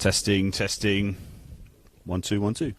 Testing, testing. 1, 2, 1, 2.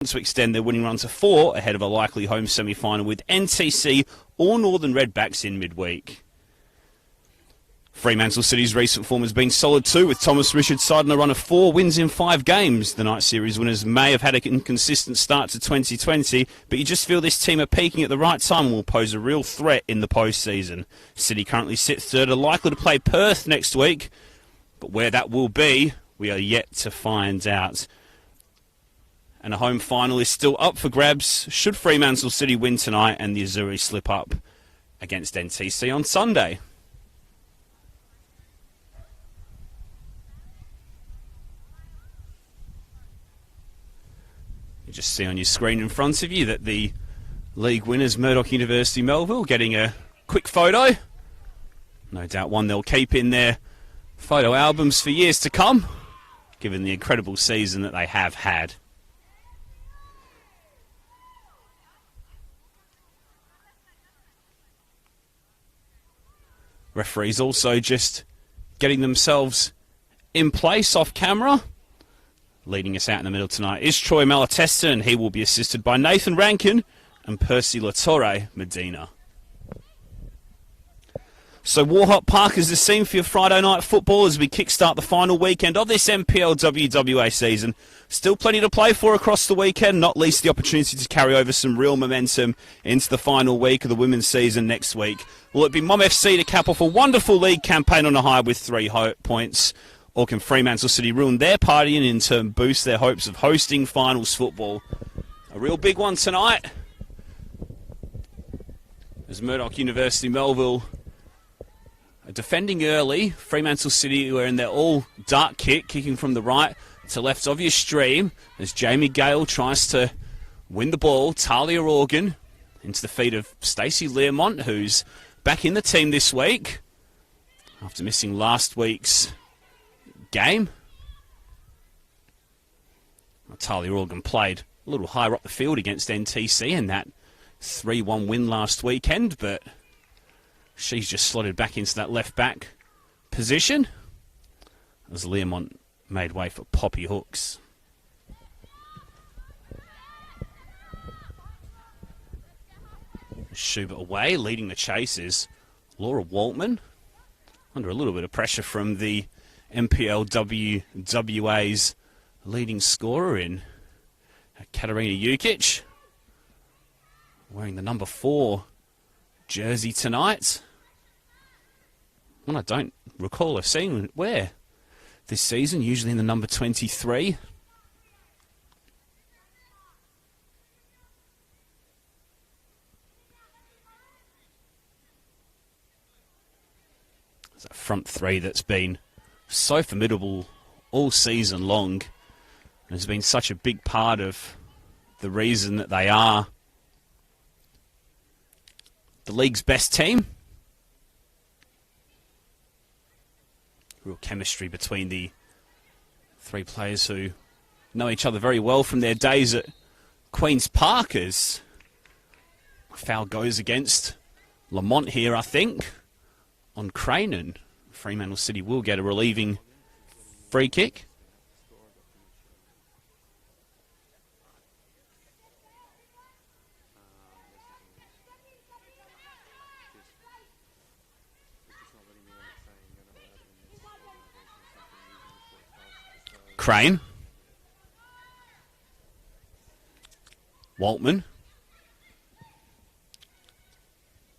To extend their winning run to 4 ahead of a likely home semi-final with NTC or Northern Redbacks in midweek. Fremantle City's recent form has been solid too, with Thomas Richard's side on a run of 4 wins in 5 games. The night series winners may have had an inconsistent start to 2020, but you just feel this team are peaking at the right time and will pose a real threat in the postseason. City currently sit third, are likely to play Perth next week, but where that will be, we are yet to find out. And a home final is still up for grabs should Fremantle City win tonight and the Azuris slip up against NTC on Sunday. You just see on your screen in front of you that the league winners, Murdoch University Melville, getting a quick photo. No doubt one they'll keep in their photo albums for years to come, given the incredible season that they have had. Referees also just getting themselves in place off camera. Leading us out in the middle tonight is Troy Malatesta, and he will be assisted by Nathan Rankin and Percy Latorre Medina. So Warhop Park is the scene for your Friday night football as we kickstart the final weekend of this NPLW WA season. Still plenty to play for across the weekend, not least the opportunity to carry over some real momentum into the final week of the women's season next week. Will it be Mom FC to cap off a wonderful league campaign on a high with 3 points? Or can Fremantle City ruin their party and in turn boost their hopes of hosting finals football? A real big one tonight, as Murdoch University Melville Defending early, Fremantle City were in their all-dark kit, kicking from the right to left of your stream as Jamie Gale tries to win the ball. Talia Organ into the feet of Stacey Learmont, who's back in the team this week after missing last week's game. Talia Organ played a little higher up the field against NTC in that 3-1 win last weekend, but she's just slotted back into that left-back position as Learmont made way for Poppy Hooks. Schubert away, leading the chase is Laura Waltman, under a little bit of pressure from the NPLW WA's leading scorer in Katarina Jukic, wearing the number 4 jersey tonight. One I don't recall of seeing wear this season, usually in the number 23. It's that front three that's been so formidable all season long and has been such a big part of the reason that they are the league's best team. Real chemistry between the three players who know each other very well from their days at Queen's Park, as foul goes against Lamont here, I think, on Crane, and Fremantle City will get a relieving free kick. Crane. Waltman.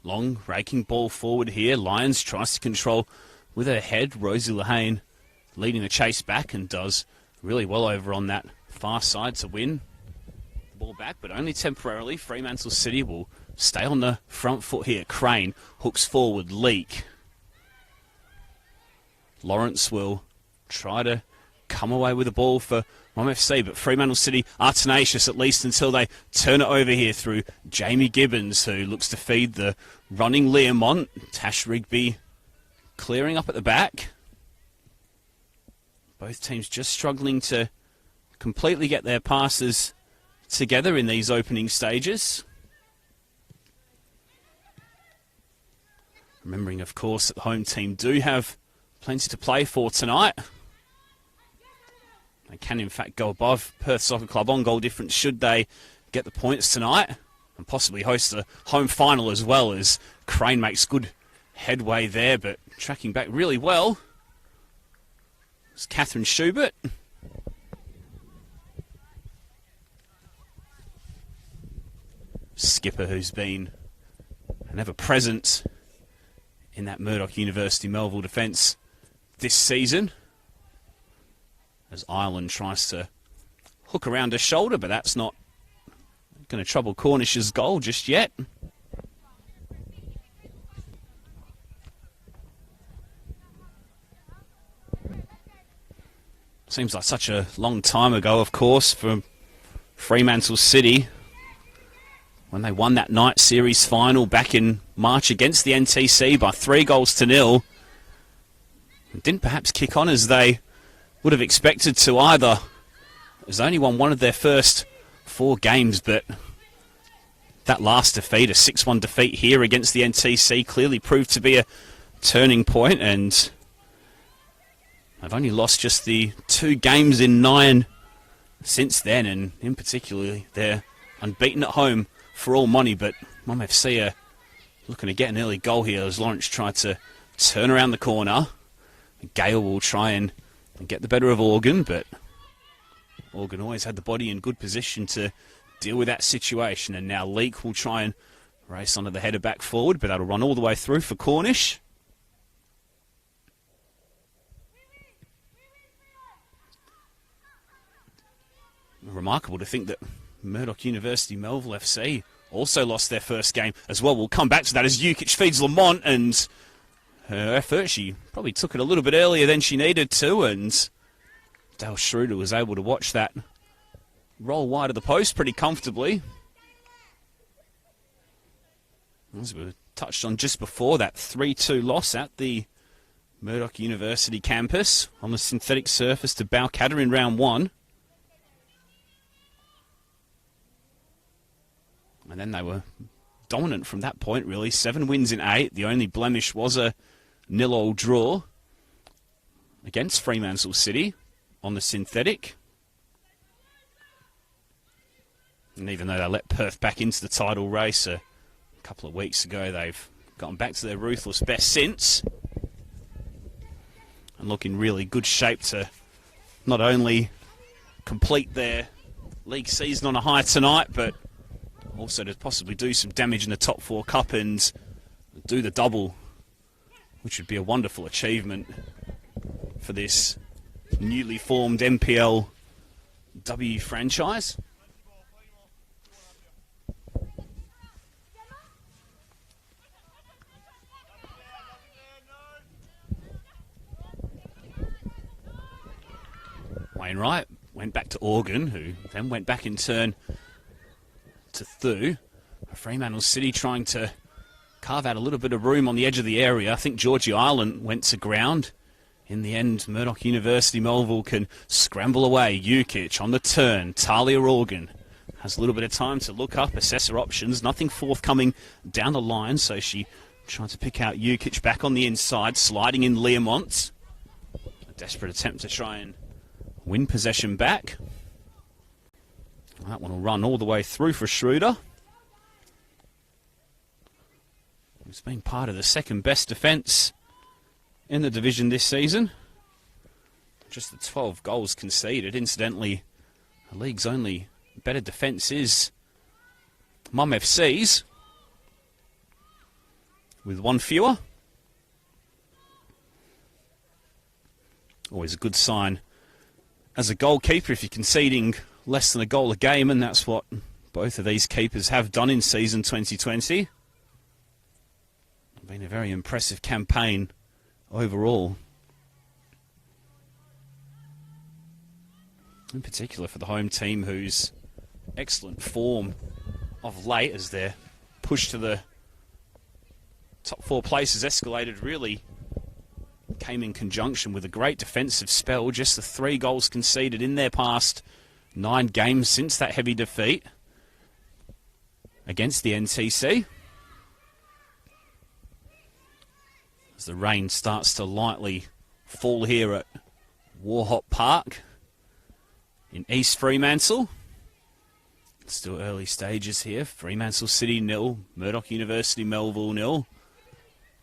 Long raking ball forward here. Lyons tries to control with her head. Rosie Lehane leading the chase back and does really well over on that far side to win the ball back, but only temporarily. Fremantle City will stay on the front foot here. Crane hooks forward. Leak. Lawrence will try to come away with the ball for MFC, but Fremantle City are tenacious, at least until they turn it over here through Jamie Gibbons, who looks to feed the running Learmont. Tash Rigby clearing up at the back. Both teams just struggling to completely get their passes together in these opening stages. Remembering, of course, that the home team do have plenty to play for tonight. They can, in fact, go above Perth Soccer Club on goal difference should they get the points tonight, and possibly host a home final as well, as Crane makes good headway there, but tracking back really well. It's Catherine Schubert. Skipper, who's been an ever-present in that Murdoch University Melville defence this season, as Ireland tries to hook around her shoulder, but that's not going to trouble Cornish's goal just yet. Seems like such a long time ago, of course, for Fremantle City, when they won that night series final back in March against the NTC by 3-0. It didn't perhaps kick on as they would have expected to either. It was only won one of their first 4 games, but that last defeat, a 6-1 defeat here against the NTC, clearly proved to be a turning point, and they've only lost just the 2 games in 9 since then, and in particular they're unbeaten at home for all money, but Mum FC are looking to get an early goal here as Lawrence tried to turn around the corner. Gale will try and get the better of Organ, but Organ always had the body in good position to deal with that situation, and now Leak will try and race onto the header back forward, but that'll run all the way through for Cornish. Remarkable to think that Murdoch University Melville FC also lost their first game as well. We'll come back to that as Jukic feeds Lamont, and her effort. She probably took it a little bit earlier than she needed to, and Dale Schroeder was able to watch that roll wide of the post pretty comfortably. As we were touched on just before, that 3-2 loss at the Murdoch University campus on the synthetic surface to Balcatta in round 1. And then they were dominant from that point, really. 7 wins in 8. The only blemish was a 0-0 draw against Fremantle City on the synthetic. And even though they let Perth back into the title race a couple of weeks ago, they've gotten back to their ruthless best since. And look in really good shape to not only complete their league season on a high tonight, but also to possibly do some damage in the top 4 cup and do the double, which would be a wonderful achievement for this newly formed NPLW franchise. Wainwright went back to Organ, who then went back in turn to Thu. Fremantle City trying to carve out a little bit of room on the edge of the area. I think Georgie Island went to ground. In the end, Murdoch University Melville can scramble away. Ukic on the turn. Talia Organ has a little bit of time to look up, assess her options. Nothing forthcoming down the line, so she trying to pick out Ukic back on the inside, sliding in Learmont. A desperate attempt to try and win possession back. That one will run all the way through for Schroeder. It's been part of the second best defence in the division this season. Just the 12 goals conceded. Incidentally, the league's only better defence is Mum FC's, with 1 fewer. Always a good sign as a goalkeeper if you're conceding less than a goal a game, and that's what both of these keepers have done in season 2020. Been a very impressive campaign overall. In particular for the home team, whose excellent form of late as their push to the top 4 places escalated really came in conjunction with a great defensive spell. Just the 3 goals conceded in their past 9 games since that heavy defeat against the NTC. As the rain starts to lightly fall here at Warhop Park in East Fremantle. It's still early stages here. Fremantle City 0, Murdoch University Melville 0.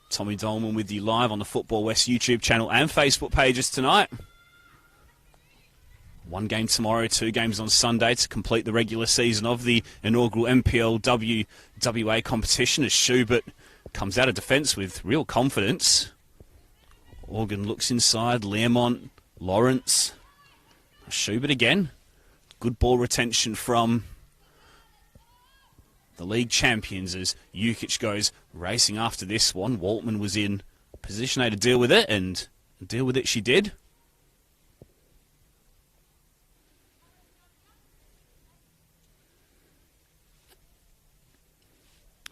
Tommy Dolman with you live on the Football West YouTube channel and Facebook pages tonight. 1 game tomorrow, 2 games on Sunday to complete the regular season of the inaugural NPLW WA competition as Schubert comes out of defence with real confidence. Organ looks inside, Learmont, Lawrence, Schubert again. Good ball retention from the league champions as Ukic goes racing after this one. Waltman was in position A to deal with it, and deal with it she did.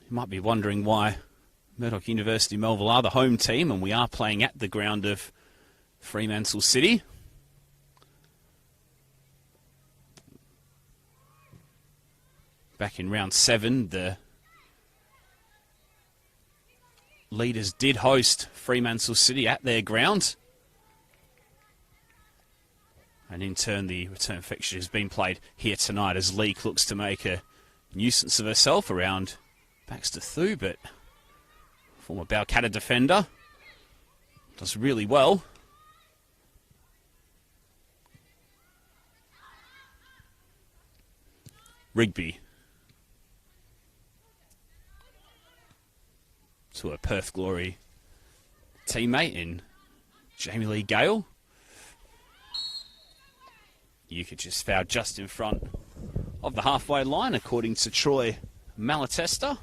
You might be wondering why Murdoch University Melville are the home team, and we are playing at the ground of Fremantle City. Back in round 7, the leaders did host Fremantle City at their ground. And in turn, the return fixture has been played here tonight as Leek looks to make a nuisance of herself around Baxter Thu, but former Balcatta defender does really well. Rigby to a Perth Glory teammate in Jamie Lee Gale. Ukic just fouled just in front of the halfway line, according to Troy Malatesta.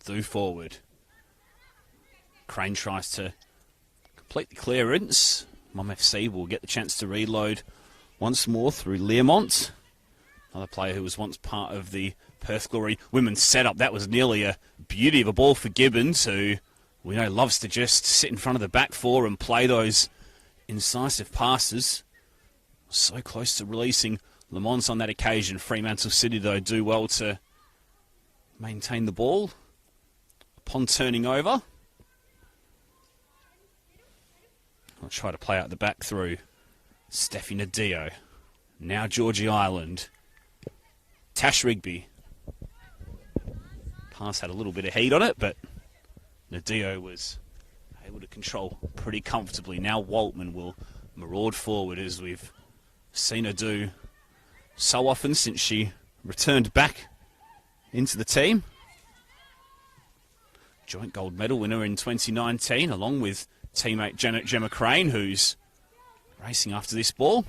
Through forward. Crane tries to complete the clearance. Mum FC will get the chance to reload once more through Learmont. Another player who was once part of the Perth Glory women's setup. That was nearly a beauty of a ball for Gibbons, who we know loves to just sit in front of the back four and play those incisive passes. So close to releasing Le Mans on that occasion. Fremantle City, though, do well to maintain the ball upon turning over. I'll try to play out the back through Steffi Nadio. Now Georgie Island. Tash Rigby. Pass had a little bit of heat on it, but Nadio was able to control pretty comfortably. Now Waltman will maraud forward, as we've seen her do so often since she returned back into the team. Joint gold medal winner in 2019, along with teammate Gemma Crane, who's racing after this ball.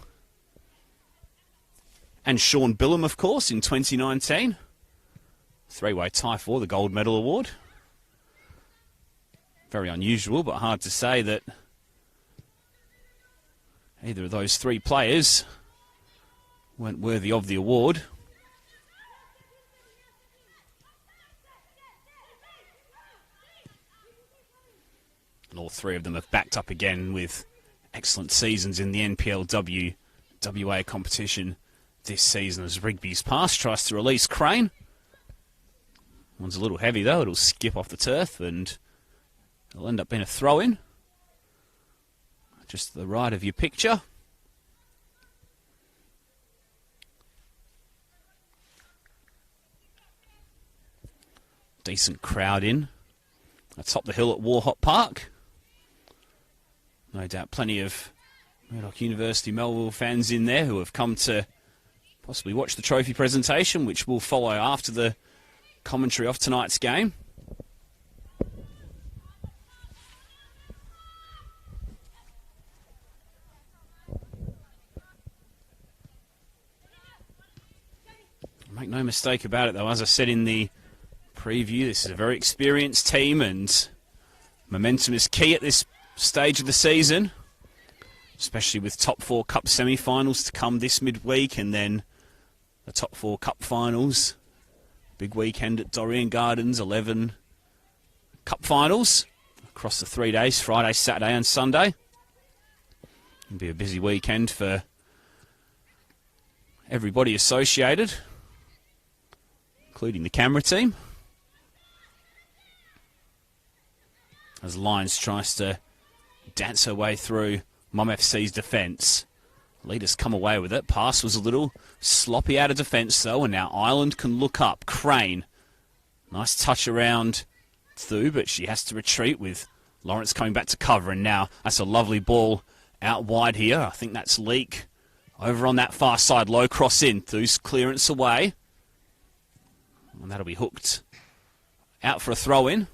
And Sean Billam, of course, in 2019. Three-way tie for the gold medal award. Very unusual, but hard to say that either of those three players weren't worthy of the award. And all three of them have backed up again with excellent seasons in the NPLW WA competition this season, as Rigby's pass tries to release Crane. One's a little heavy though, it'll skip off the turf and it'll end up being a throw-in. Just to the right of your picture. Decent crowd in atop the hill at Warhop Park. No doubt plenty of Murdoch University Melville fans in there who have come to possibly watch the trophy presentation, which will follow after the commentary of tonight's game. Make no mistake about it, though, as I said in the preview, this is a very experienced team and momentum is key at this stage of the season, especially with top four cup semi-finals to come this midweek and then the top four cup finals. Big weekend at Dorrien Gardens, 11 cup finals across the 3 days, Friday, Saturday and Sunday. It'll be a busy weekend for everybody associated, including the camera team. As Lyons tries to dance her way through Mum FC's defence. Leaders come away with it. Pass was a little sloppy out of defence though, and now Ireland can look up. Crane. Nice touch around Thu, but she has to retreat with Lawrence coming back to cover, and now that's a lovely ball out wide here. I think that's Leak over on that far side. Low cross in. Thu's clearance away. And that'll be hooked out for a throw-in.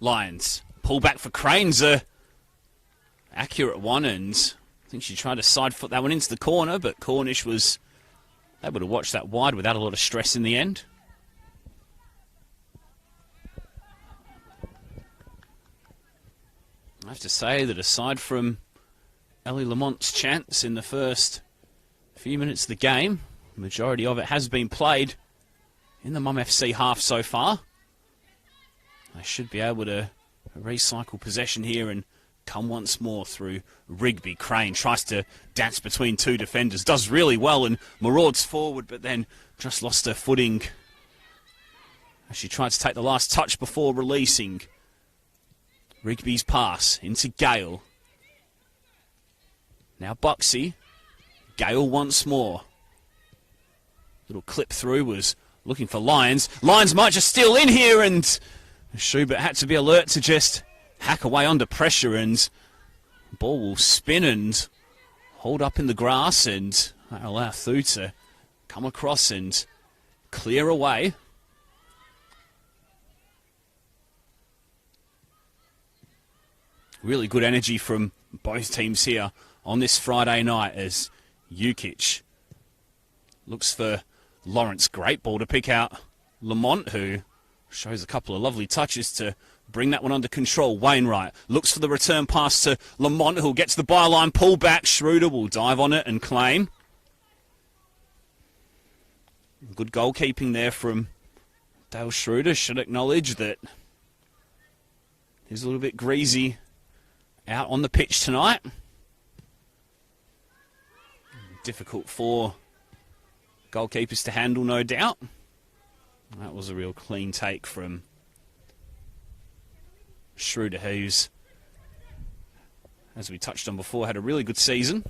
Lions pull back for Crane's a accurate one, and I think she tried to side foot that one into the corner, but Cornish was able to watch that wide without a lot of stress in the end. I have to say that aside from Ellie Lamont's chance in the first few minutes of the game, the majority of it has been played in the Mum FC half so far. They should be able to recycle possession here and come once more through Rigby. Crane tries to dance between two defenders, does really well and marauds forward, but then just lost her footing as she tried to take the last touch before releasing. Rigby's pass into Gale. Now Buxy. Gale once more. Little clip through was looking for Lyons. Lyons might just steal in here, and Schubert had to be alert to just hack away under pressure, and the ball will spin and hold up in the grass, and allow Thu to come across and clear away. Really good energy from both teams here on this Friday night as Jukic looks for Lawrence. Great ball to pick out Lamont, who shows a couple of lovely touches to bring that one under control. Wainwright looks for the return pass to Lamont, who gets the byline pull back. Schroeder will dive on it and claim. Good goalkeeping there from Dale Schroeder. Should acknowledge that he's a little bit greasy out on the pitch tonight. Difficult for goalkeepers to handle, no doubt. That was a real clean take from Schroeder, who's, as we touched on before, had a really good season.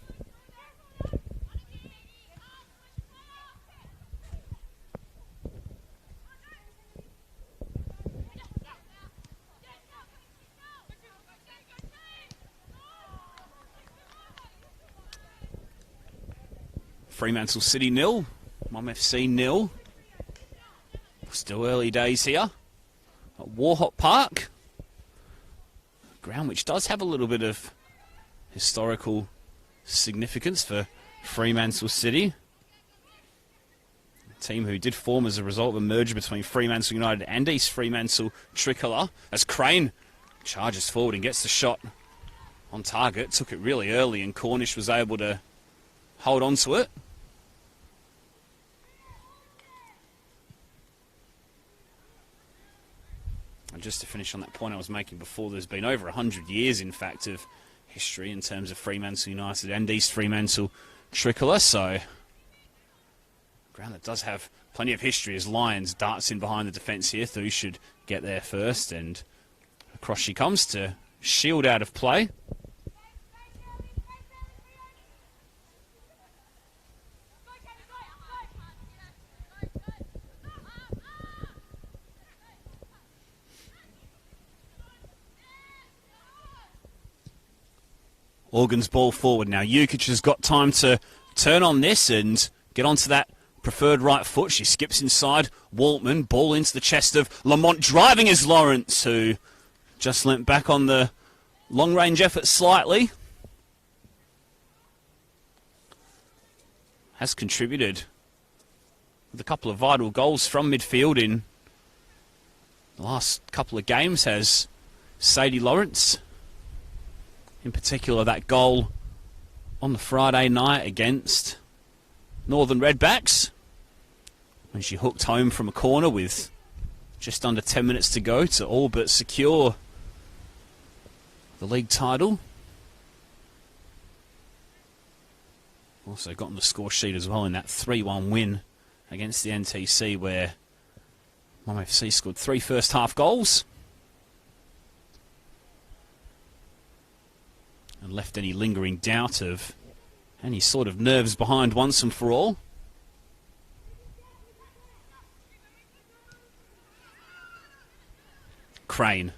Fremantle City 0, Mum FC 0. Still early days here at Warhop Park. Ground which does have a little bit of historical significance for Fremantle City. A team who did form as a result of a merger between Fremantle United and East Fremantle Tricolour. As Crane charges forward and gets the shot on target. Took it really early and Cornish was able to hold on to it. And just to finish on that point I was making before, there's been over 100 years, in fact, of history in terms of Fremantle United and East Fremantle Tricolour. So, ground that does have plenty of history as Lyons darts in behind the defence here. Thu should get there first, and across she comes to shield out of play. Organ's ball forward now. Jukic has got time to turn on this and get onto that preferred right foot. She skips inside. Waltman, ball into the chest of Lamont. Driving is Lawrence, who just leant back on the long-range effort slightly. Has contributed with a couple of vital goals from midfield in the last couple of games, has Sadie Lawrence. In particular, that goal on the Friday night against Northern Redbacks, when she hooked home from a corner with just under 10 minutes to go to all but secure the league title. Also got on the score sheet as well in that 3-1 win against the NTC, where Mum FC scored 3 first half goals and left any lingering doubt of any sort of nerves behind once and for all. Crane.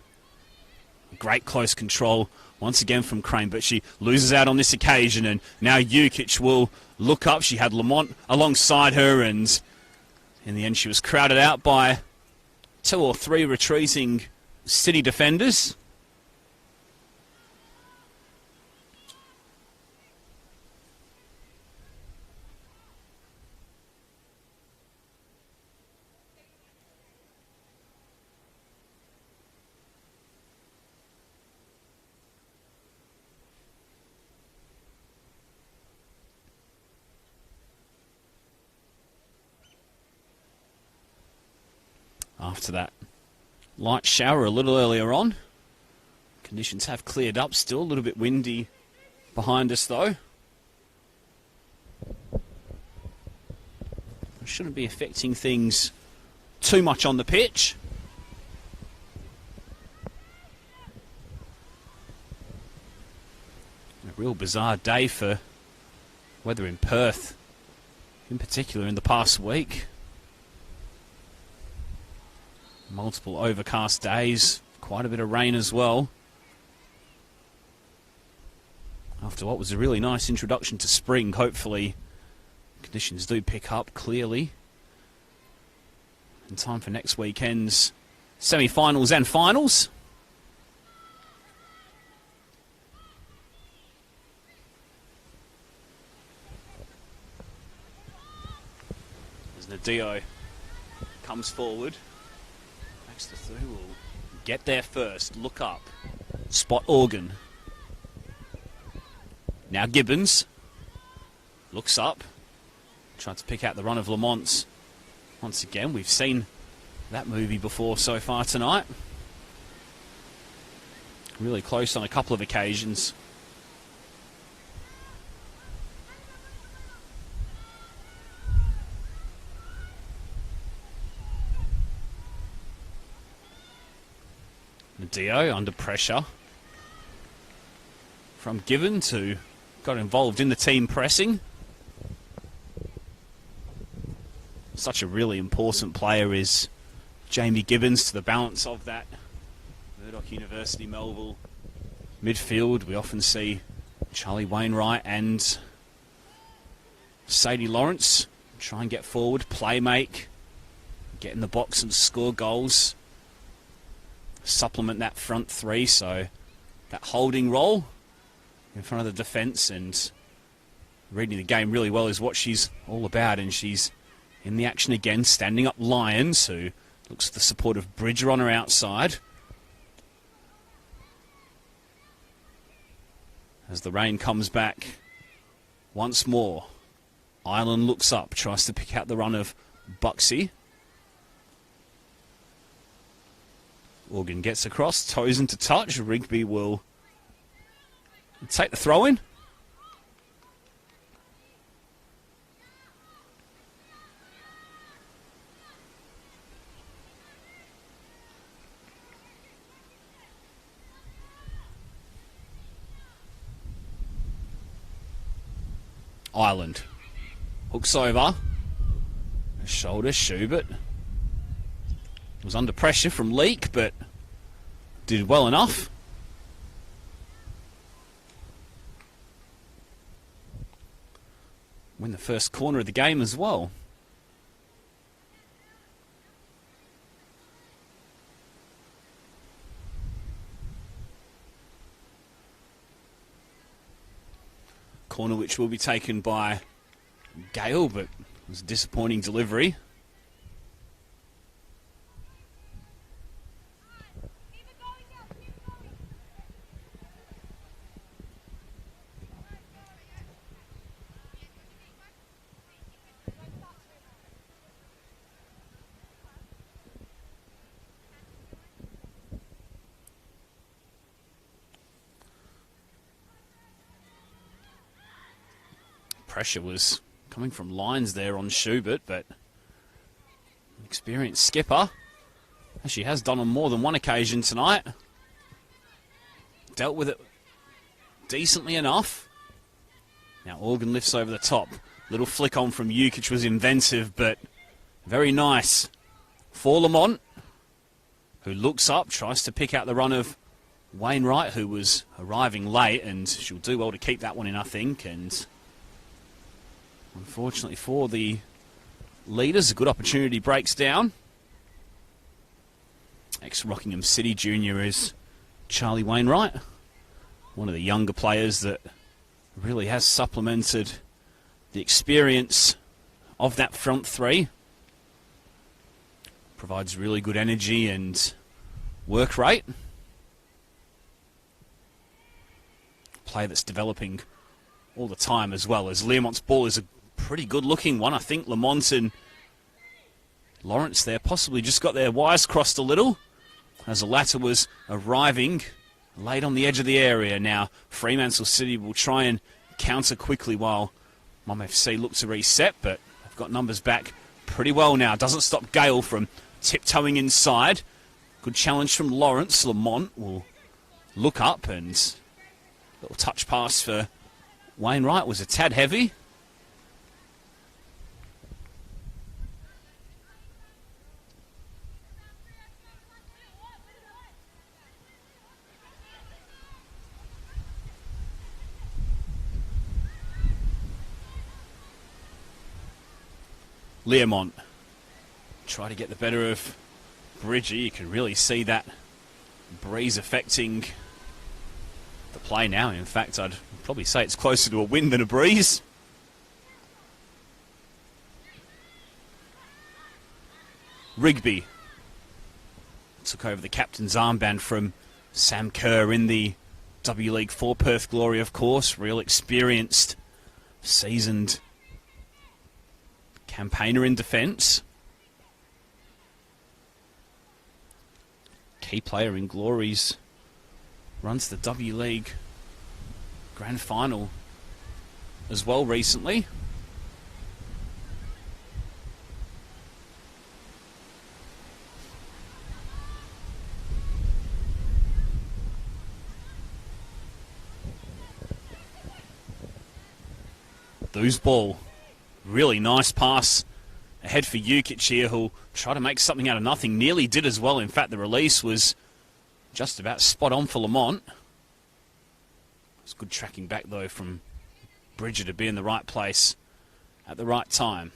Great close control once again from Crane, but she loses out on this occasion, and now Jukic will look up. She had Lamont alongside her, and in the end she was crowded out by 2 or 3 retreating City defenders. After that light shower a little earlier on, conditions have cleared up. Still a little bit windy behind us though. Shouldn't be affecting things too much on the pitch. A real bizarre day for weather in Perth, in particular in the past week. Multiple overcast days, quite a bit of rain as well. After what was a really nice introduction to spring, hopefully conditions do pick up clearly in time for next weekend's semi-finals and finals. As Nadio comes forward, makes the through, will get there first, look up, spot Organ. Now Gibbons looks up, trying to pick out the run of Lamont. Once again, we've seen that movie before so far tonight. Really close on a couple of occasions. Nadio under pressure from Gibbons, who got involved in the team pressing. Such a really important player is Jamie Gibbons to the balance of that Murdoch University Melville midfield. We often see Charlie Wainwright and Sadie Lawrence try and get forward, play make, get in the box and score goals. Supplement that front three, so that holding role in front of the defence and reading the game really well is what she's all about, and she's in the action again, standing up Lyons, who looks for the support of Bridger on her outside. As the rain comes back once more, Ireland looks up, tries to pick out the run of Buxy. Organ gets across, toes into touch. Rigby will take the throw in. Ireland hooks over. Shoulder, Schubert was under pressure from Leake, but did well enough. Win the first corner of the game as well. Corner which will be taken by Gale, but it was a disappointing delivery. Pressure was coming from Lyons there on Schubert, but experienced skipper, as she has done on more than one occasion tonight, dealt with it decently enough. Now Organ lifts over the top. Little flick on from Ukic was inventive, but very nice for Lamont, who looks up, tries to pick out the run of Wainwright, who was arriving late, and she'll do well to keep that one in, I think. And unfortunately for the leaders, a good opportunity breaks down. Ex-Rockingham City junior is Charlie Wainwright, one of the younger players that really has supplemented the experience of that front three. Provides really good energy and work rate. Player that's developing all the time, as well as Learmont's ball is a pretty good looking one. I think Lamont and Lawrence there possibly just got their wires crossed a little, as the latter was arriving late on the edge of the area. Now Fremantle City will try and counter quickly while Mum FC look to reset, but they've got numbers back pretty well now. Doesn't stop Gale from tiptoeing inside. Good challenge from Lawrence. Lamont will look up, and little touch pass for Wainwright was a tad heavy. Learmont try to get the better of Bridger. You can really see that breeze affecting the play now. In fact, I'd probably say it's closer to a wind than a breeze. Rigby took over the captain's armband from Sam Kerr in the W League for Perth Glory, of course. Real experienced, seasoned campaigner in defence. Key player in Glory's runs the W League Grand Final as well recently. Loose ball. Really nice pass ahead for Jukic here, who'll try to make something out of nothing. Nearly did as well. In fact, the release was just about spot on for Lamont. It's good tracking back, though, from Bridger to be in the right place at the right time.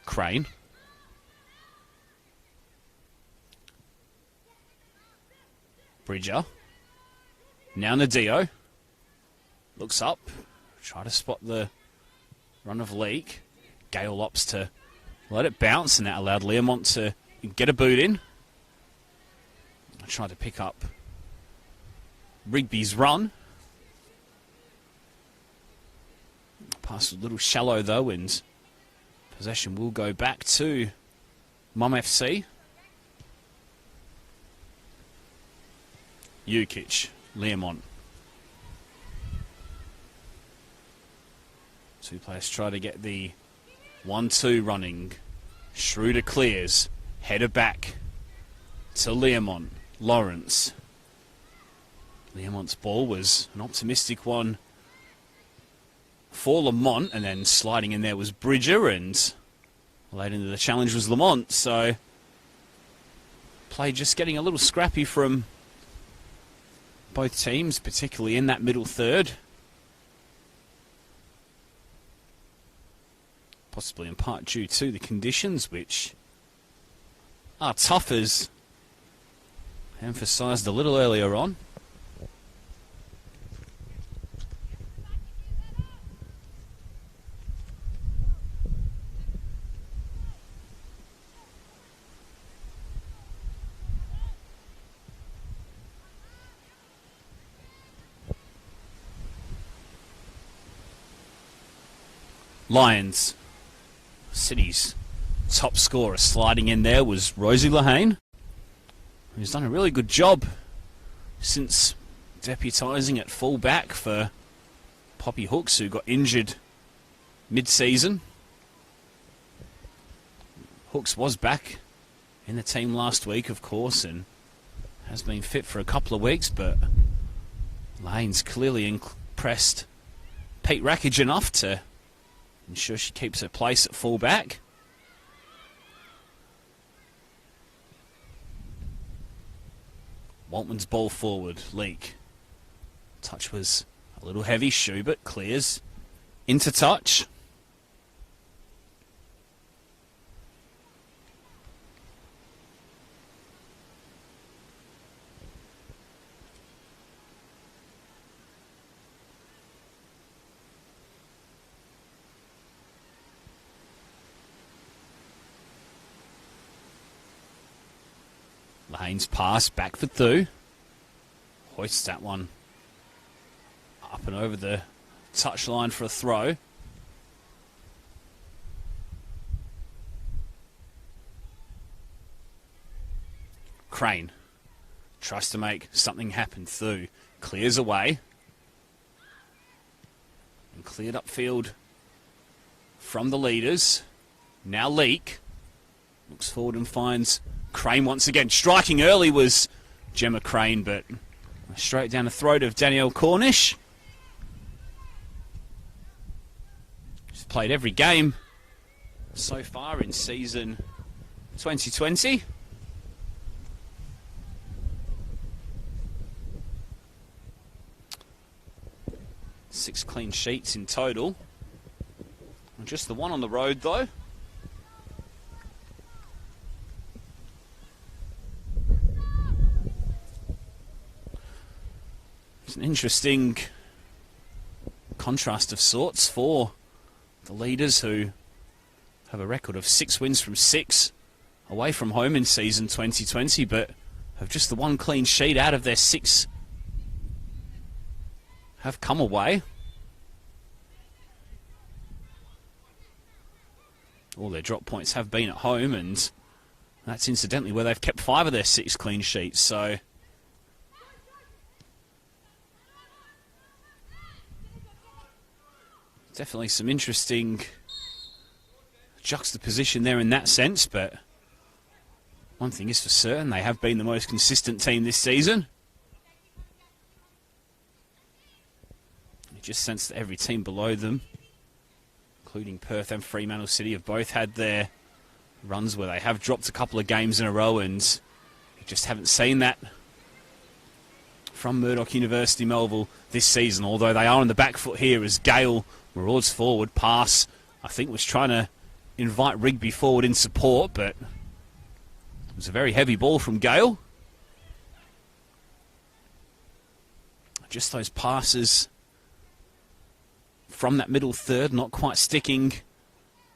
Crane. Bridger. Now Nadio. Looks up. Try to spot the run of Leak. Gale opts to let it bounce, and that allowed Learmont to get a boot in. I tried to pick up Rigby's run. Pass a little shallow, though, and possession will go back to Mum FC. Jukic. Learmont. Two players try to get the 1-2 running. Schroeder clears. Header back to Learmont. Lawrence. Learmont's ball was an optimistic one for Lamont, and then sliding in there was Bridger, and late into the challenge was Lamont, so play just getting a little scrappy from both teams, particularly in that middle third. Possibly in part due to the conditions, which are tough, as emphasised a little earlier on. Lions. City's top scorer sliding in there was Rosie Lehane, who's done a really good job since deputising at full back for Poppy Hooks, who got injured mid-season. Hooks was back in the team last week, of course, and has been fit for a couple of weeks, but Lane's clearly impressed Pete Rackage enough to ensure she keeps her place at full back. Waltman's ball forward. Leak. Touch was a little heavy. Schubert clears into touch. Lane's pass back for Thu. Hoists that one up and over the touchline for a throw. Crane tries to make something happen. Thu clears away and cleared upfield from the leaders. Now Leak looks forward and finds Crane once again. Striking early was Gemma Crane, but straight down the throat of Danielle Cornish. She's played every game so far in season 2020. 6 clean sheets in total. Just the one on the road, though. It's an interesting contrast of sorts for the leaders, who have a record of 6 wins from 6 away from home in season 2020, but have just the one clean sheet out of their 6 have come away. All their drop points have been at home, and that's incidentally where they've kept 5 of their 6 clean sheets. So definitely some interesting juxtaposition there in that sense, but one thing is for certain, they have been the most consistent team this season. You just sense that every team below them, including Perth and Fremantle City, have both had their runs where they have dropped a couple of games in a row, and you just haven't seen that from Murdoch University Melville this season, although they are on the back foot here as Gale marauders forward. Pass, I think, was trying to invite Rigby forward in support, but it was a very heavy ball from Gale. Just those passes from that middle third, not quite sticking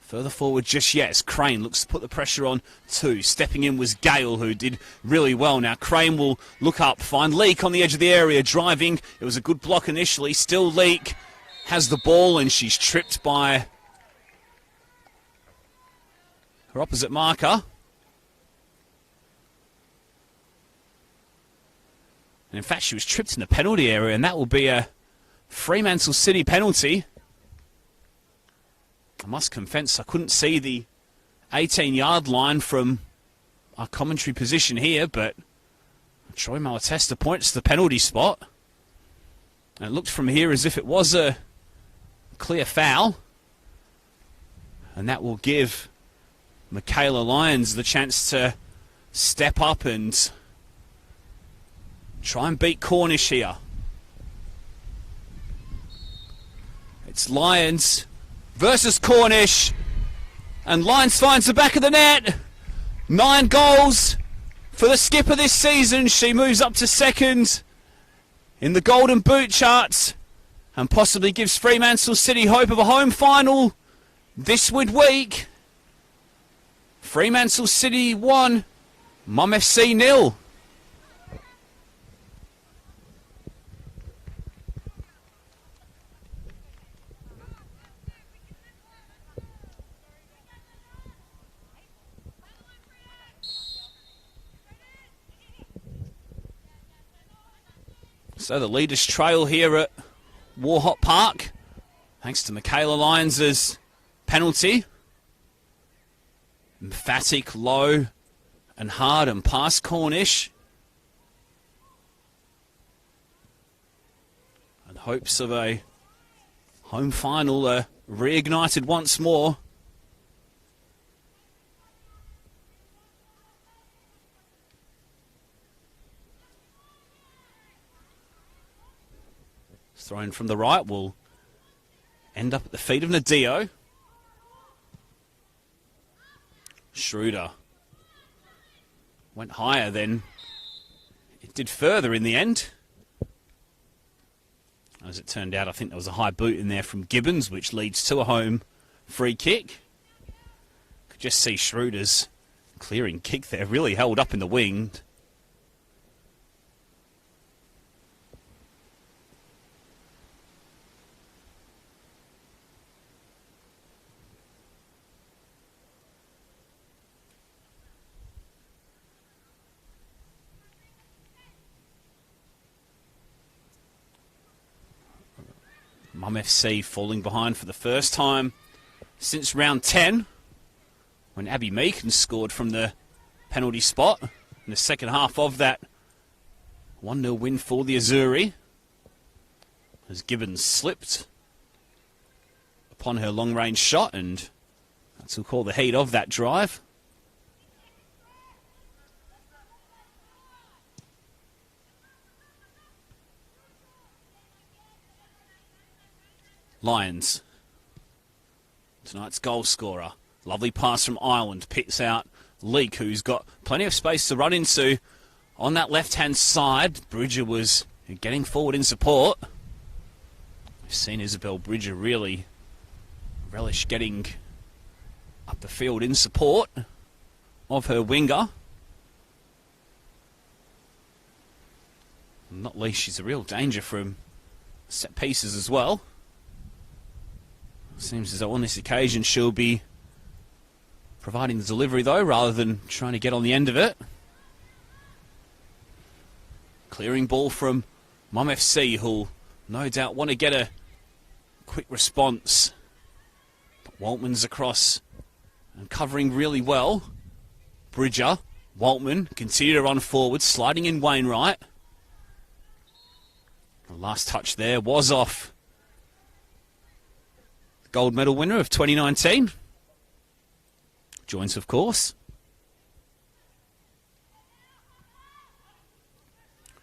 further forward just yet, as Crane looks to put the pressure on too. Stepping in was Gale, who did really well. Now Crane will look up, find Leake on the edge of the area, driving. It was a good block initially. Still Leake has the ball, and she's tripped by her opposite marker. And in fact, she was tripped in the penalty area, and that will be a Fremantle City penalty. I must confess, I couldn't see the 18-yard line from our commentary position here, but Troy Malatesta points to the penalty spot. And it looked from here as if it was a clear foul. And that will give Michaela Lyons the chance to step up and try and beat Cornish here. It's Lyons versus Cornish, and Lyons finds the back of the net. 9 goals for the skipper this season. She moves up to second in the Golden Boot charts and possibly gives Fremantle City hope of a home final this midweek. Fremantle City 1, Mum FC 0. So the leaders trail here at Warhop Park, thanks to Michaela Lyons' penalty. Emphatic, low and hard and past Cornish. And hopes of a home final are reignited once more. Thrown from the right will end up at the feet of Nadio. Schroeder went higher than it did further in the end. As it turned out, I think there was a high boot in there from Gibbons, which leads to a home free kick. Could just see Schroeder's clearing kick there, really held up in the wing. Mum FC falling behind for the first time since round 10, when Abby Meakin scored from the penalty spot in the second half of that 1-0 win for the Azzurri, as Gibbons slipped upon her long-range shot, and that took all the heat of that drive. Lions. Tonight's goal scorer. Lovely pass from Ireland. Picks out Leake, who's got plenty of space to run into on that left-hand side. Bridger was getting forward in support. We've seen Isabel Bridger really relish getting up the field in support of her winger. Not least, she's a real danger from set pieces as well. Seems as though on this occasion she'll be providing the delivery though, rather than trying to get on the end of it. Clearing ball from Mum FC, who'll no doubt want to get a quick response. But Waltman's across and covering really well. Bridger, Waltman continue to run forward, sliding in Wainwright. The last touch there was off the gold medal winner of 2019. Joins, of course.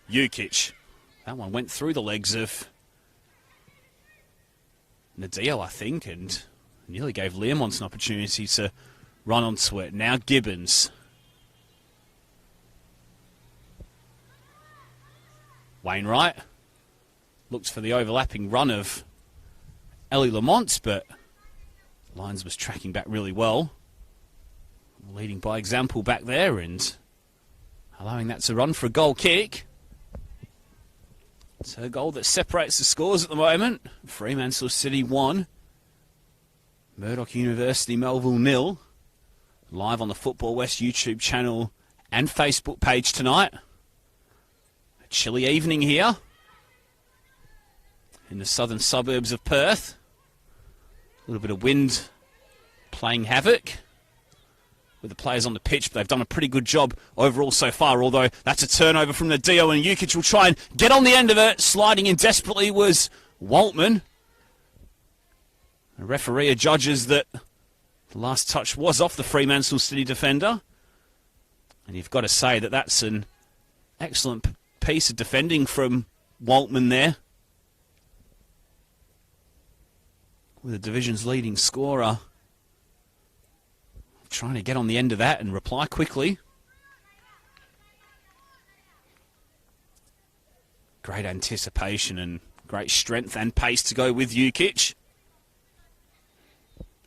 Jukic. That one went through the legs of Nadio, I think, and nearly gave Learmonts an opportunity to run onto it. Now Gibbons. Wainwright looked for the overlapping run of Ellie Lamont, but Lyons was tracking back really well. Leading by example back there and allowing that to run for a goal kick. It's a goal that separates the scores at the moment. Fremantle City 1. Murdoch University Melville 0. Live on the Football West YouTube channel and Facebook page tonight. A chilly evening here in the southern suburbs of Perth. A little bit of wind playing havoc with the players on the pitch, but they've done a pretty good job overall so far, although that's a turnover from Nadio, and Jukic will try and get on the end of it. Sliding in desperately was Waltman. The referee adjudges that the last touch was off the Fremantle City defender, and you've got to say that that's an excellent piece of defending from Waltman there, with the division's leading scorer trying to get on the end of that and reply quickly. Great anticipation and great strength and pace to go with Jukic.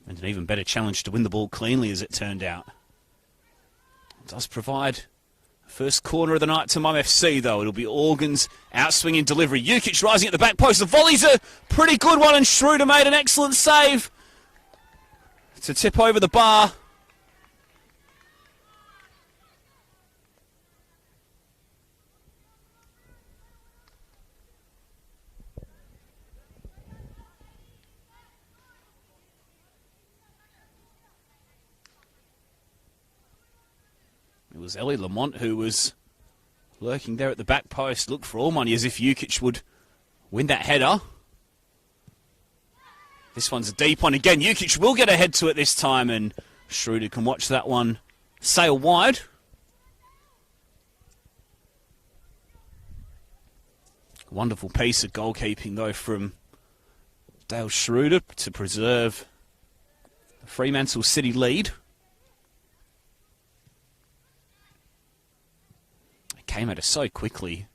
And an even better challenge to win the ball cleanly, as it turned out. It does provide the first corner of the night to Mum FC, though. It'll be Organ's outswinging delivery. Jukic rising at the back post. The volley's a pretty good one, and Schroeder made an excellent save to tip over the bar. It was Ellie Lamont who was lurking there at the back post. Looked for all money as if Jukic would win that header. This one's a deep one again. Jukic will get a head to it this time, and Schroeder can watch that one sail wide. Wonderful piece of goalkeeping, though, from Dale Schroeder to preserve the Fremantle City lead. Came at us so quickly.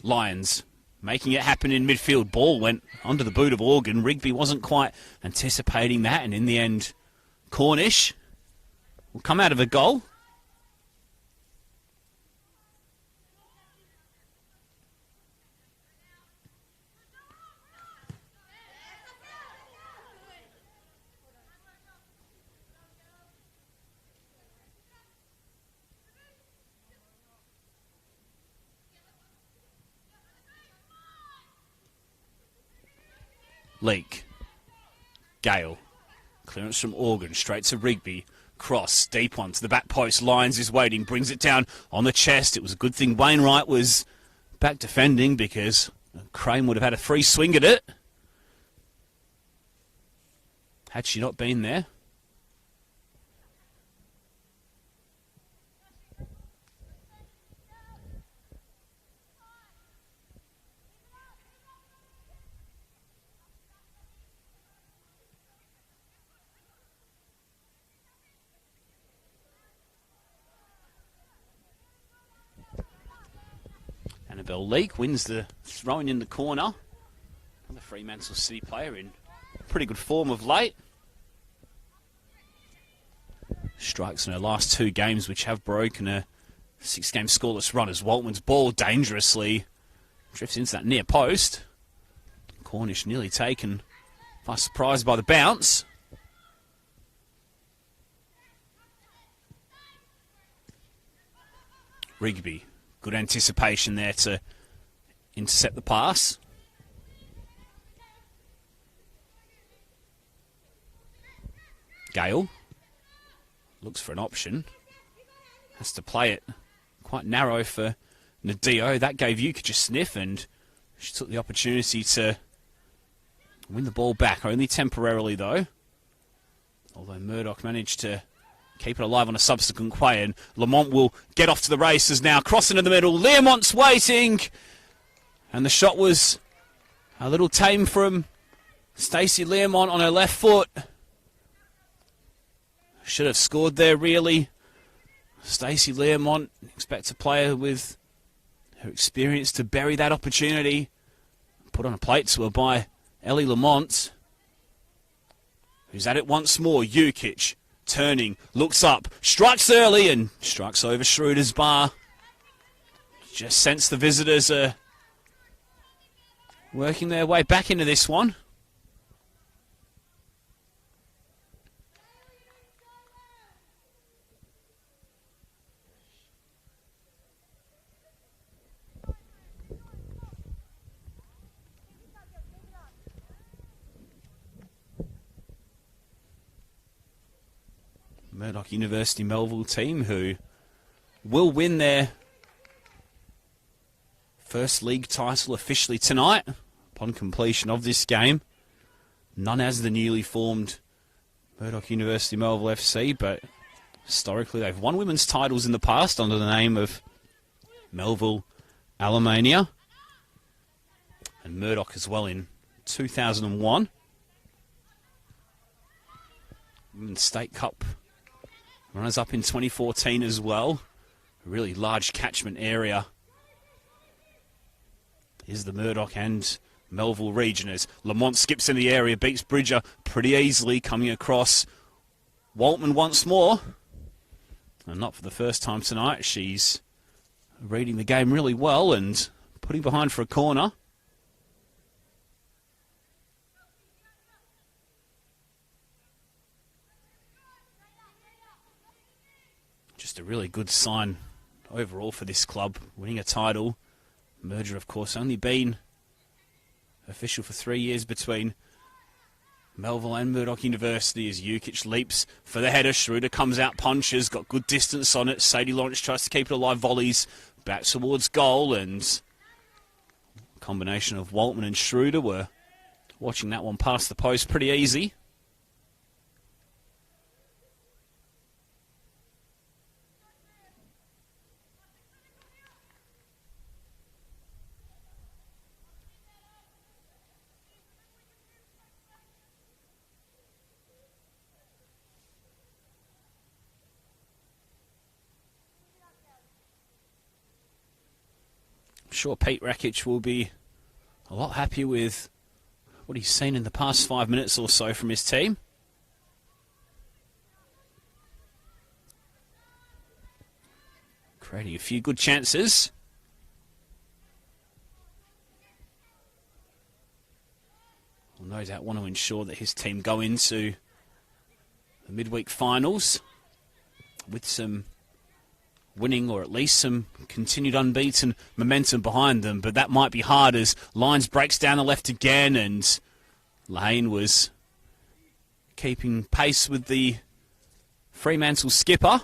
Lions making it happen in midfield. Ball went onto the boot of Organ. Rigby wasn't quite anticipating that, and in the end, Cornish will come out of a goal. Leake. Gale. Clearance from Organ. Straight to Rigby. Cross. Deep one to the back post. Lyons is waiting. Brings it down on the chest. It was a good thing Wainwright was back defending, because Crane would have had a free swing at it had she not been there. Annabelle Leake wins the throwing in the corner. Another Fremantle City player in pretty good form of late. Strikes in her last 2 games, which have broken a 6-game scoreless run as Waltman's ball dangerously drifts into that near post. Cornish nearly taken by surprise by the bounce. Rigby, good anticipation there to intercept the pass. Gale looks for an option. Has to play it quite narrow for Nadio. That gave Jukic a sniff, and she took the opportunity to win the ball back. Only temporarily, though. Although Murdoch managed to keep it alive on a subsequent play, and Lamont will get off to the races now. Crossing in the middle. Learmont's waiting. And the shot was a little tame from Stacey Learmont on her left foot. Should have scored there, really. Stacey Learmont, expects a player with her experience to bury that opportunity. Put on a plate to her by Ellie Lamont, who's at it once more. Jukic turning, looks up, strikes early and strikes over Schroeder's bar. Just sense the visitors are working their way back into this one. Murdoch University Melville team who will win their first league title officially tonight upon completion of this game. None as the newly formed Murdoch University Melville FC, but historically they've won women's titles in the past under the name of Melville Alemania, and Murdoch as well in 2001. Women's State Cup runners up in 2014 as well. A really large catchment area is the Murdoch and Melville region as Lamont skips in the area, beats Bridger pretty easily, coming across Waltman once more. And not for the first time tonight. She's reading the game really well and putting behind for a corner. Just a really good sign overall for this club, winning a title. Merger, of course, only been official for 3 years between Melville and Murdoch University as Jukic leaps for the header. Schroeder comes out, punches, got good distance on it. Sadie Lawrence tries to keep it alive, volleys back towards goal, and a combination of Waltman and Schroeder were watching that one past the post pretty easy. I'm sure Pete Rakic will be a lot happier with what he's seen in the past 5 minutes or so from his team. Creating a few good chances. Will no doubt want to ensure that his team go into the midweek finals with some winning, or at least some continued unbeaten momentum behind them, but that might be hard as Lyons breaks down the left again, and Lane was keeping pace with the Fremantle skipper,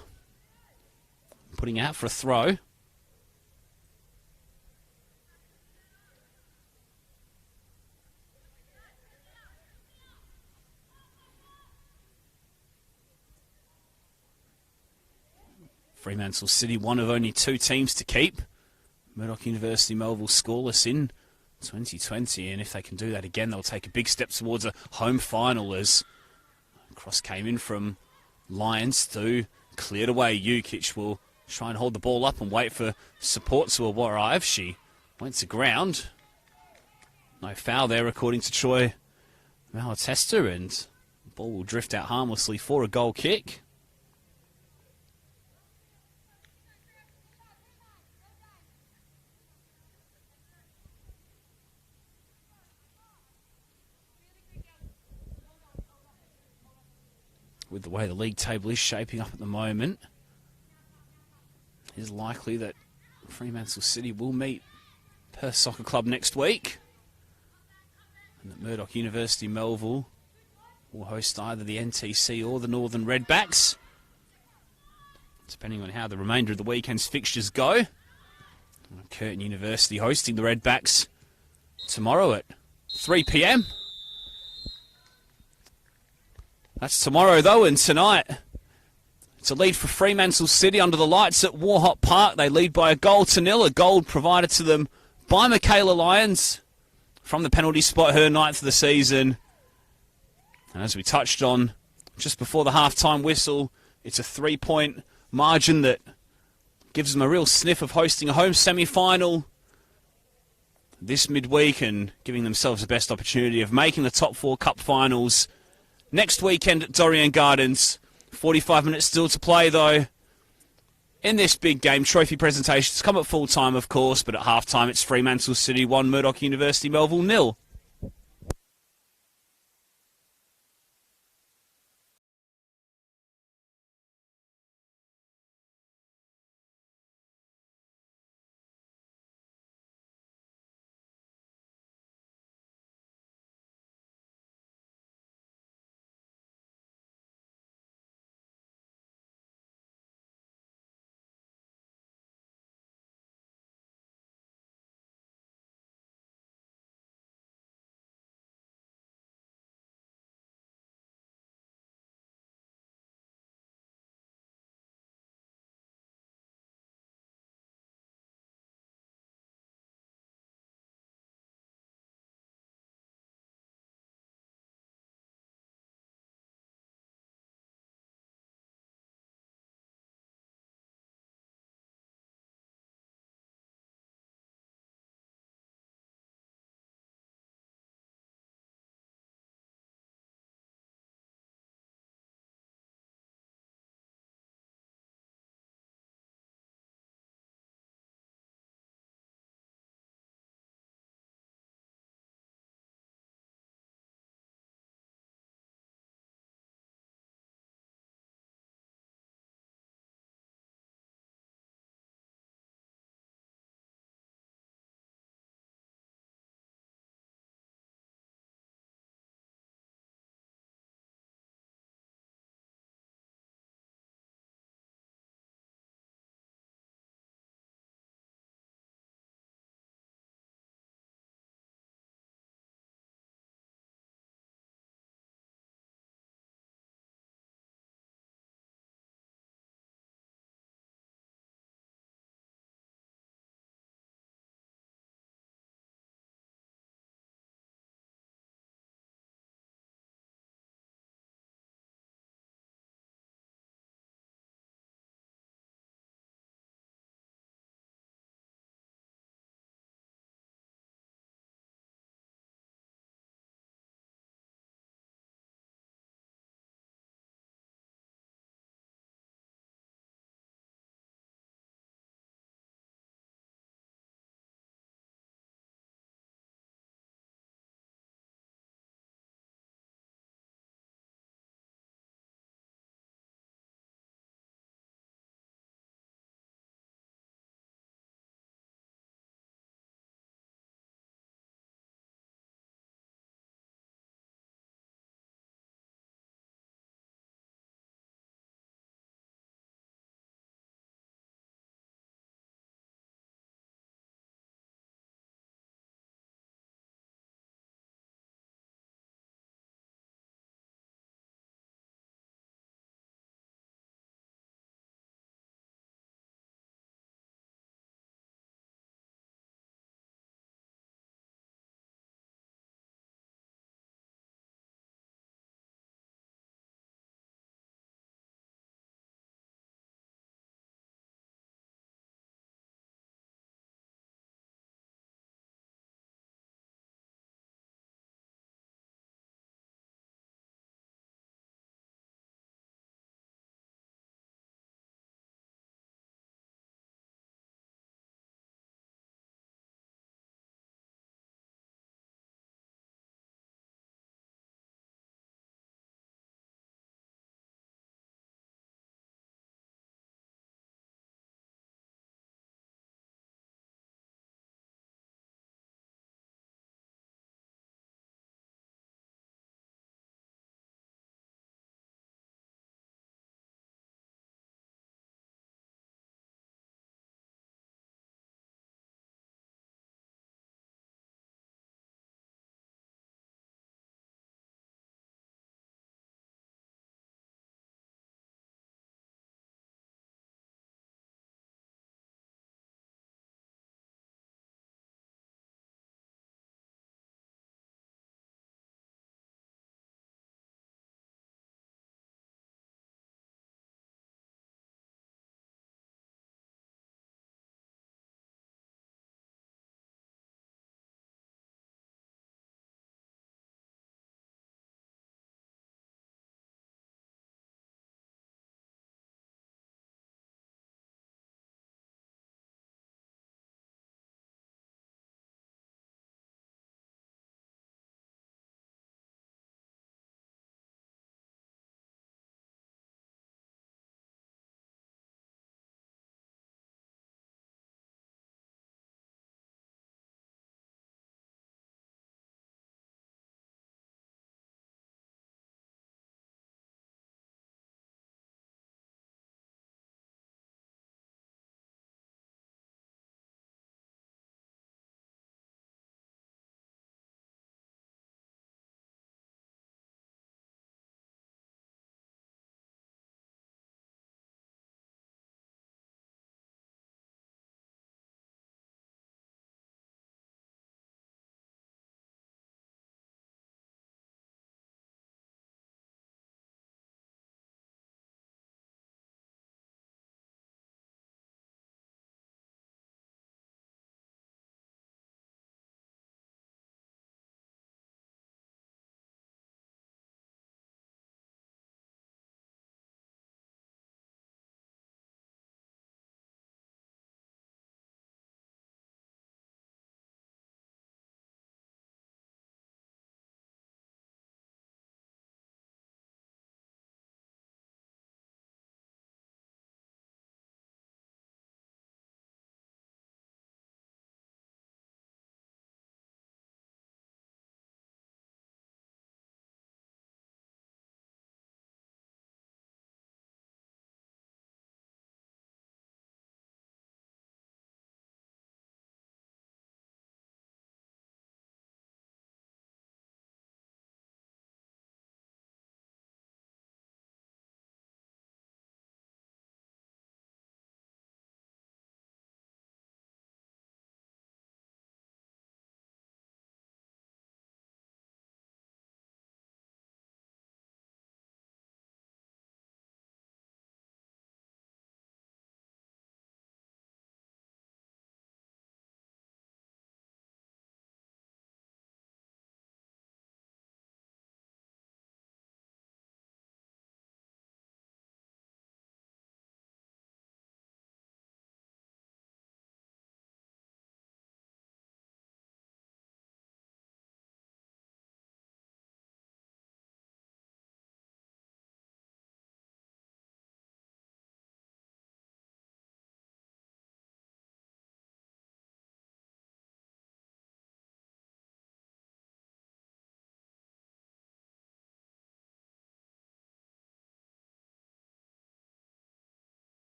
putting out for a throw. Fremantle City, one of only 2 teams to keep Murdoch University Melville scoreless in 2020, and if they can do that again, they'll take a big step towards a home final as cross came in from Lyons through, cleared away. Jukic will try and hold the ball up and wait for support to arrive. She Went to ground. No foul there, according to Troy Malatesta, and the ball will drift out harmlessly for a goal kick. With the way the league table is shaping up at the moment, it is likely that Fremantle City will meet Perth Soccer Club next week, and that Murdoch University Melville will host either the NTC or the Northern Redbacks, depending on how the remainder of the weekend's fixtures go. Curtin University hosting the Redbacks tomorrow at 3 p.m. That's tomorrow, though, and tonight it's a lead for Fremantle City under the lights at Warhop Park. They lead by 1-0, a goal provided to them by Michaela Lyons from the penalty spot, her 9th of the season. And as we touched on just before the half-time whistle, it's a 3-point margin that gives them a real sniff of hosting a home semi-final this midweek and giving themselves the best opportunity of making the top 4 cup finals next weekend at Dorrien Gardens. 45 minutes still to play, though, in this big game. Trophy presentations come at full time, of course, but at half-time it's Fremantle City 1, Murdoch University Melville 0.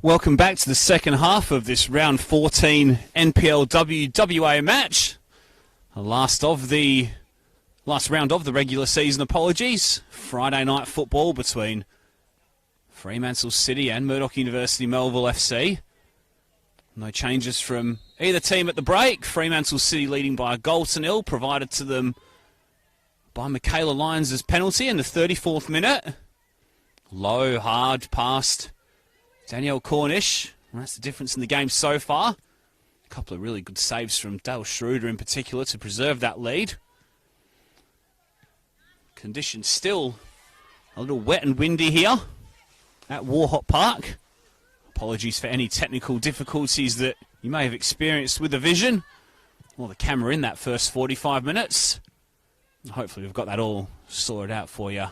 Welcome back to the second half of this round 14 NPLW WA match. The last round of the regular season, apologies. Friday night football between Fremantle City and Murdoch University Melville FC. No changes from either team at the break. Fremantle City leading by a goal to nil, provided to them by Michaela Lyons' penalty in the 34th minute. Low, hard, past Danielle Cornish. And that's the difference in the game so far. A couple of really good saves from Dale Schroeder in particular to preserve that lead. Conditions still a little wet and windy here at Warhop Park. Apologies for any technical difficulties that you may have experienced with the vision or the camera in that first 45 minutes. Hopefully we've got that all sorted out for you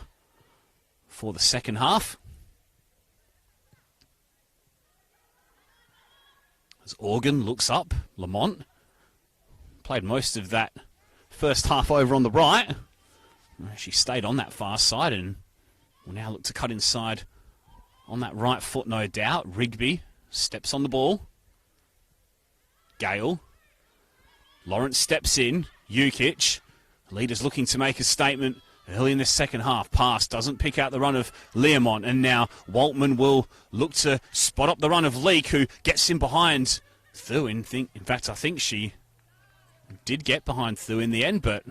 for the second half. As Organ looks up, Lamont played most of that first half over on the right. She stayed on that far side and will now look to cut inside on that right foot, no doubt. Rigby steps on the ball. Gale. Lawrence steps in. Jukic. Leader's looking to make a statement early in the second half. Pass doesn't pick out the run of Learmont, and now Waltman will look to spot up the run of Leek, who gets in behind Thuin. In fact, I think she did get behind Thu in the end, but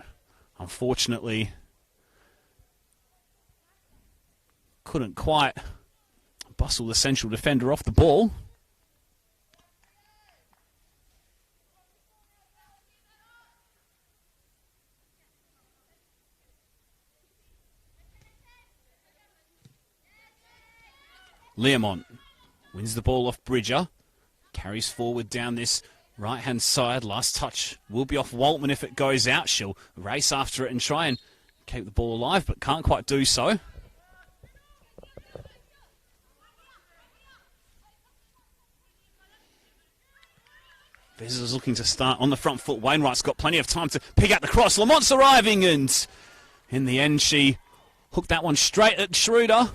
unfortunately couldn't quite bustle the central defender off the ball. Learmont wins the ball off Bridger, carries forward down this right-hand side. Last touch will be off Waltman if it goes out. She'll race after it and try and keep the ball alive, but can't quite do so. Visitors looking to start on the front foot. Wainwright's got plenty of time to pick out the cross. Lamont's arriving, and in the end she hooked that one straight at Schroeder.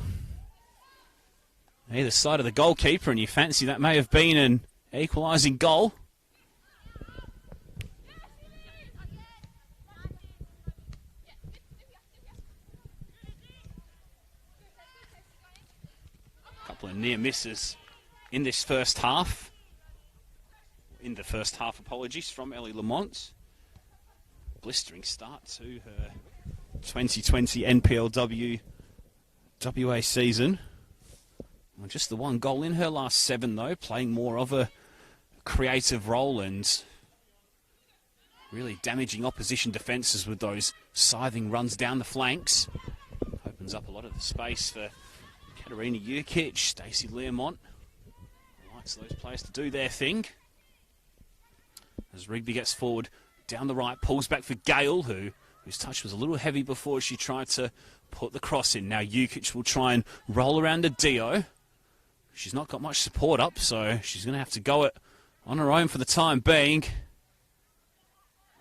Either side of the goalkeeper, and you fancy that may have been an equalising goal. A couple of near misses in this first half. Apologies, from Ellie Lamont. Blistering start to her 2020 NPLW WA season. Well, just the one goal in her last 7, though, playing more of a creative role and really damaging opposition defences with those scything runs down the flanks. Opens up a lot of the space for Katerina Jukic, Stacey Learmont. Likes those players to do their thing. As Rigby gets forward down the right, pulls back for Gale, whose touch was a little heavy before she tried to put the cross in. Now Jukic will try and roll around to Dio. She's not got much support up, so she's going to have to go it on her own for the time being.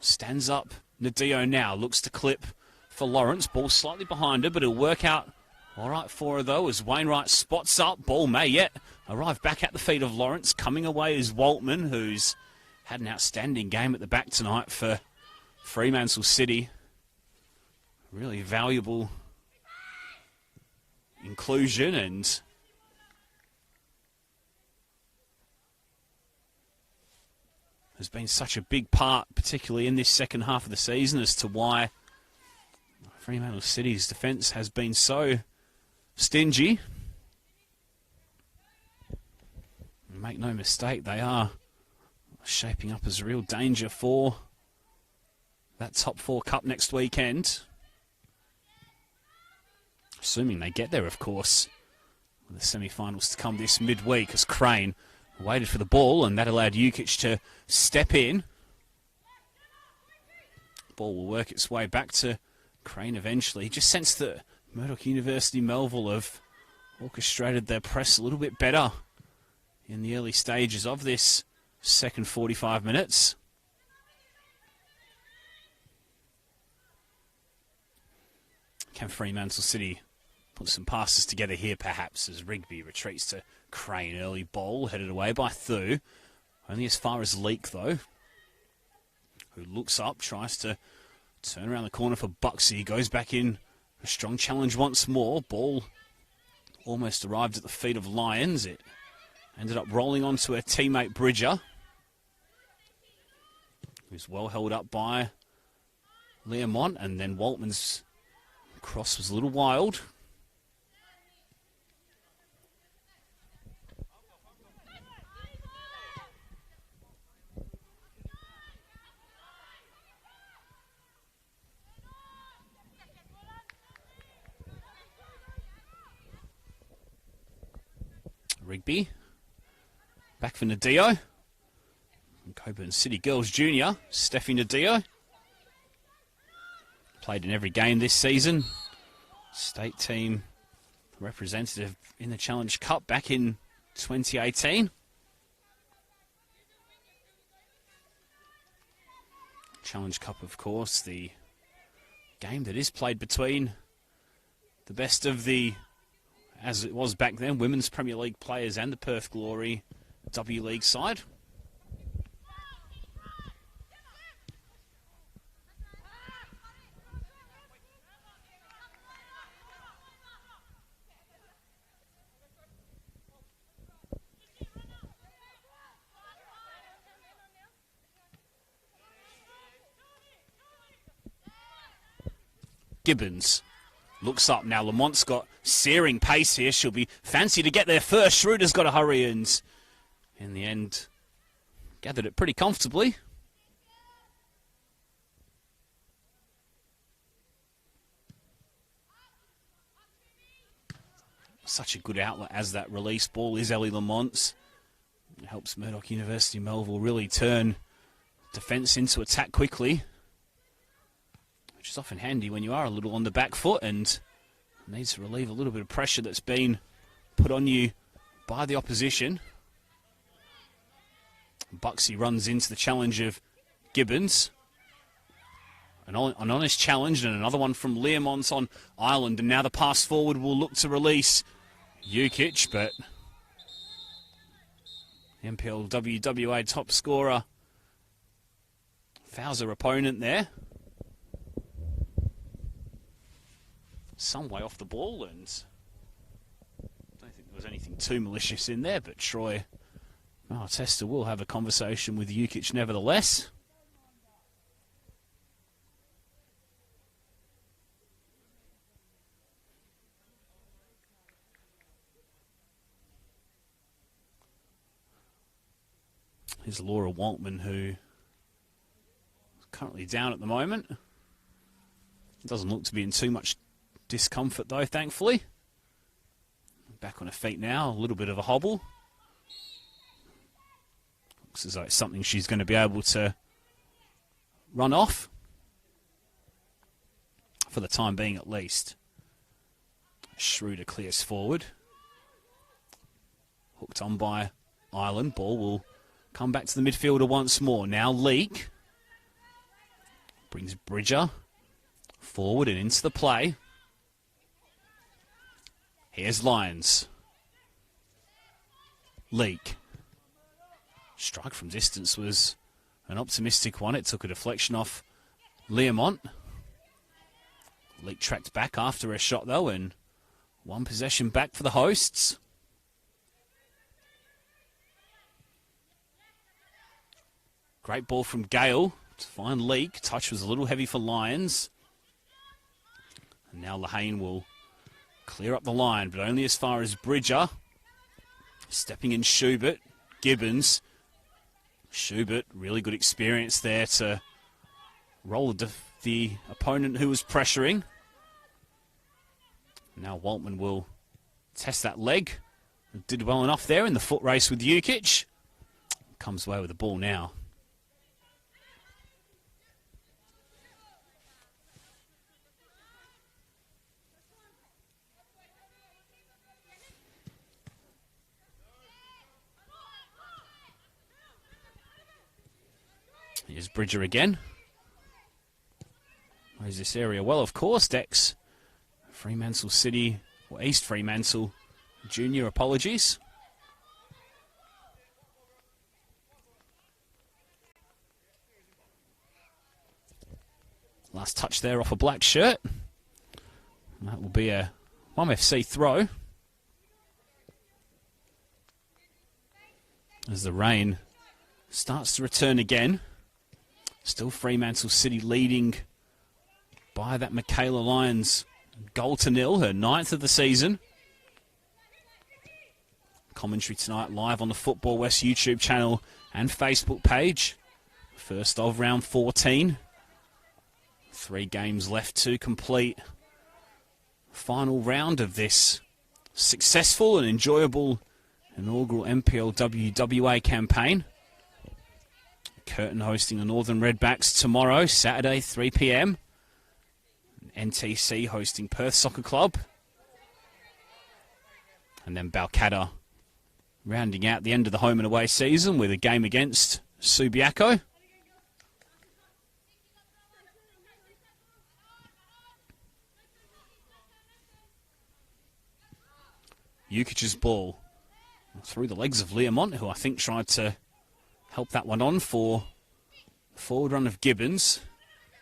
Stands up Nadio now, looks to clip for Lawrence. Ball slightly behind her, but it'll work out all right for her, though, as Wainwright spots up. Ball may yet arrive back at the feet of Lawrence. Coming away is Waltman, who's had an outstanding game at the back tonight for Fremantle City. Really valuable inclusion, and has been such a big part, particularly in this second half of the season, as to why Fremantle City's defence has been so stingy. Make no mistake, they are shaping up as a real danger for that top 4 cup next weekend. Assuming they get there, of course, with the semi-finals to come this midweek, as Crane waited for the ball, and that allowed Jukic to step in. Ball will work its way back to Crane eventually. He just sensed that Murdoch University Melville have orchestrated their press a little bit better in the early stages of this second 45 minutes. Can Fremantle City put some passes together here, perhaps, as Rigby retreats to Crane. Early ball, headed away by Thu. Only as far as Leek, though, who looks up, tries to turn around the corner for Buxy. Goes back in. A strong challenge once more. Ball almost arrived at the feet of Lyons. It ended up rolling onto her teammate Bridger, who's well held up by Learmont, and then Waltman's cross was a little wild. Rigby back for Nadio. Coburn City Girls Junior, Steffi Nadio. Played in every game this season. State team representative in the Challenge Cup back in 2018. Challenge Cup, of course, the game that is played between the best of the, as it was back then, Women's Premier League players and the Perth Glory W League side. Gibbons looks up now. Lamont's got searing pace here. She'll be fancy to get there first. Schroeder's got to hurry, and in the end, gathered it pretty comfortably. Such a good outlet as that release ball is Ellie Lamont's. It helps Murdoch University Melville really turn defence into attack quickly, which is often handy when you are a little on the back foot and needs to relieve a little bit of pressure that's been put on you by the opposition. Buxy runs into the challenge of Gibbons. An honest challenge, and another one from Learmont on Ireland, and now the pass forward will look to release Jukic, but the NPLW WA top scorer fouls her opponent there. Some way off the ball, and I don't think there was anything too malicious in there, but Troy Tester will have a conversation with Jukic nevertheless. Here's Laura Waltman, who is currently down at the moment. Doesn't look to be in too much discomfort though, thankfully. Back on her feet now, a little bit of a hobble. Looks as though it's something she's going to be able to run off, for the time being at least. Schroeder clears forward. Hooked on by Ireland. Ball will come back to the midfielder once more. Now Leek brings Bridger forward and into the play. Here's Lyons. Leek. Strike from distance was an optimistic one. It took a deflection off Learmont. Leek tracked back after a shot though, and one possession back for the hosts. Great ball from Gale to find Leek. Touch was a little heavy for Lyons. And now Lehane will clear up the line, but only as far as Bridger. Stepping in Schubert. Gibbons. Schubert, really good experience there to roll the opponent who was pressuring. Now Waltman will test that leg. Did well enough there in the foot race with Jukic. Comes away with the ball now. Here's Bridger again. Knows this area well, of course. Dex, Fremantle City or East Fremantle Junior, apologies. Last touch there off a black shirt. And that will be a FC throw. As the rain starts to return again. Still Fremantle City leading by that Michaela Lyons goal to nil, her 9th of the season. Commentary tonight live on the Football West YouTube channel and Facebook page. First of round 14. 3 games left to complete. Final round of this successful and enjoyable inaugural NPLW WA campaign. Curtin hosting the Northern Redbacks tomorrow, Saturday, 3 p.m. NTC hosting Perth Soccer Club. And then Balcatta rounding out the end of the home and away season with a game against Subiaco. Jukic's ball through the legs of Learmont, who I think tried to help that one on for the forward run of Gibbons.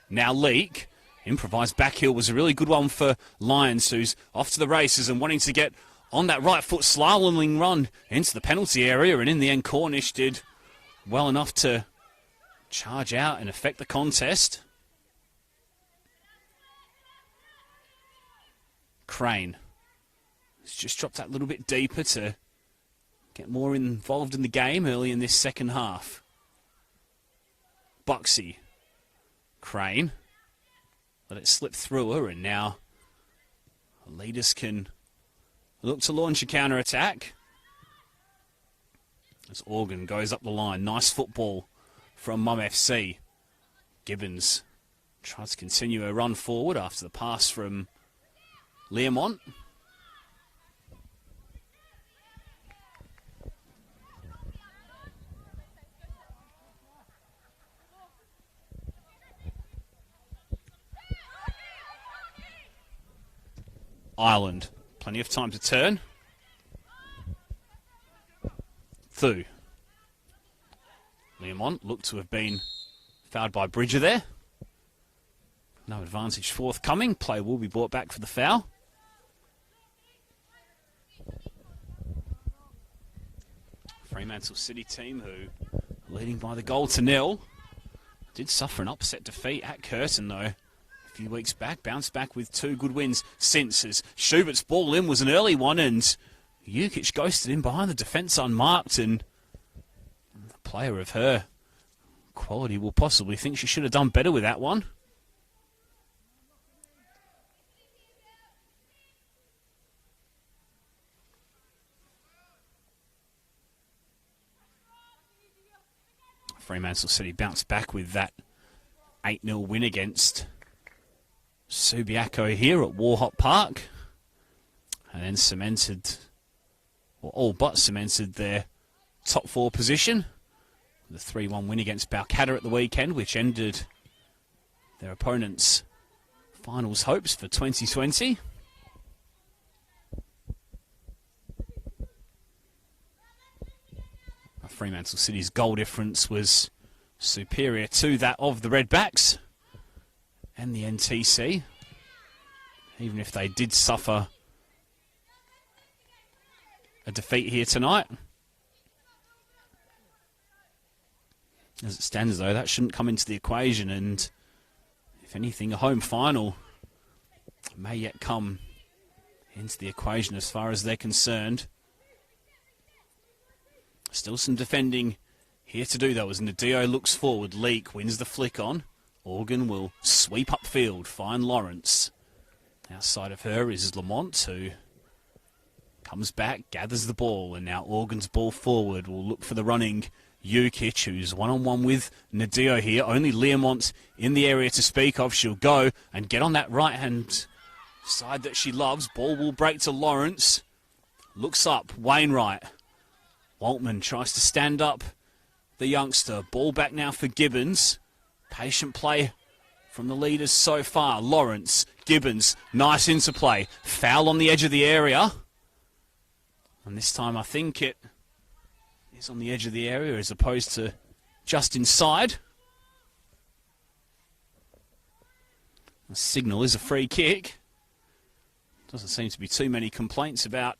Now Leak. Improvised back heel was a really good one for Lyons, who's off to the races and wanting to get on that right foot slaloming run into the penalty area. And in the end, Cornish did well enough to charge out and affect the contest. Crane has just dropped that little bit deeper to get more involved in the game early in this second half. Buxy. Crane. Let it slip through her, and now the leaders can look to launch a counter-attack. As Organ goes up the line. Nice football from Mum FC. Gibbons tries to continue her run forward after the pass from Learmont. Ireland. Plenty of time to turn. Thu. Learmont looked to have been fouled by Bridger there. No advantage forthcoming. Play will be brought back for the foul. Fremantle City team, who leading by the goal to nil, did suffer an upset defeat at Curtin though a few weeks back. Bounced back with 2 good wins since, as Schubert's ball in was an early one and Jukic ghosted in behind the defence unmarked, and a player of her quality will possibly think she should have done better with that one. Fremantle City bounced back with that 8-0 win against Subiaco here at Warhop Park, and then cemented, or all but cemented, their top 4 position. The 3-1 win against Balcatta at the weekend, which ended their opponents' finals hopes for 2020. Fremantle City's goal difference was superior to that of the Redbacks and the NTC, even if they did suffer a defeat here tonight. As it stands, though, that shouldn't come into the equation, and if anything, a home final may yet come into the equation as far as they're concerned. Still some defending here to do, though, as Nadio looks forward. Leak wins the flick on. Organ will sweep upfield, find Lawrence. Outside of her is Lamont, who comes back, gathers the ball, and now Organ's ball forward will look for the running Jukic, who's one-on-one with Nadio here. Only Learmont in the area to speak of. She'll go and get on that right-hand side that she loves. Ball will break to Lawrence. Looks up, Wainwright. Waltman tries to stand up the youngster. Ball back now for Gibbons. Patient play from the leaders so far. Lawrence Gibbons, nice interplay. Foul on the edge of the area. And this time I think it is on the edge of the area as opposed to just inside. The signal is a free kick. Doesn't seem to be too many complaints about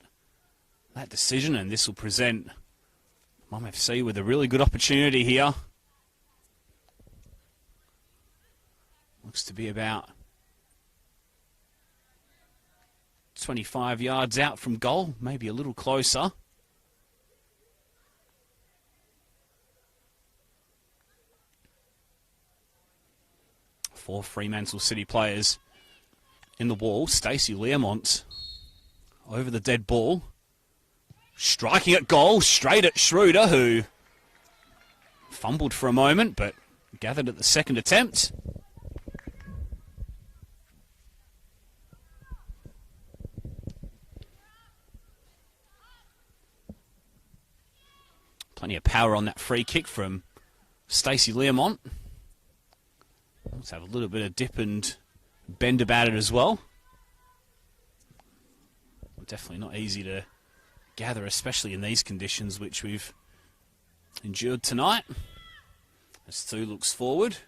that decision, and this will present Mum FC with a really good opportunity here. Looks to be about 25 yards out from goal, maybe a little closer. Four Fremantle City players in the wall. Stacey Learmont over the dead ball. Striking at goal, straight at Schroeder, who fumbled for a moment, but gathered at the second attempt. Plenty of power on that free kick from Stacey Learmont. Let's have a little bit of dip and bend about it as well. Definitely not easy to gather, especially in these conditions which we've endured tonight. As Stu looks forward.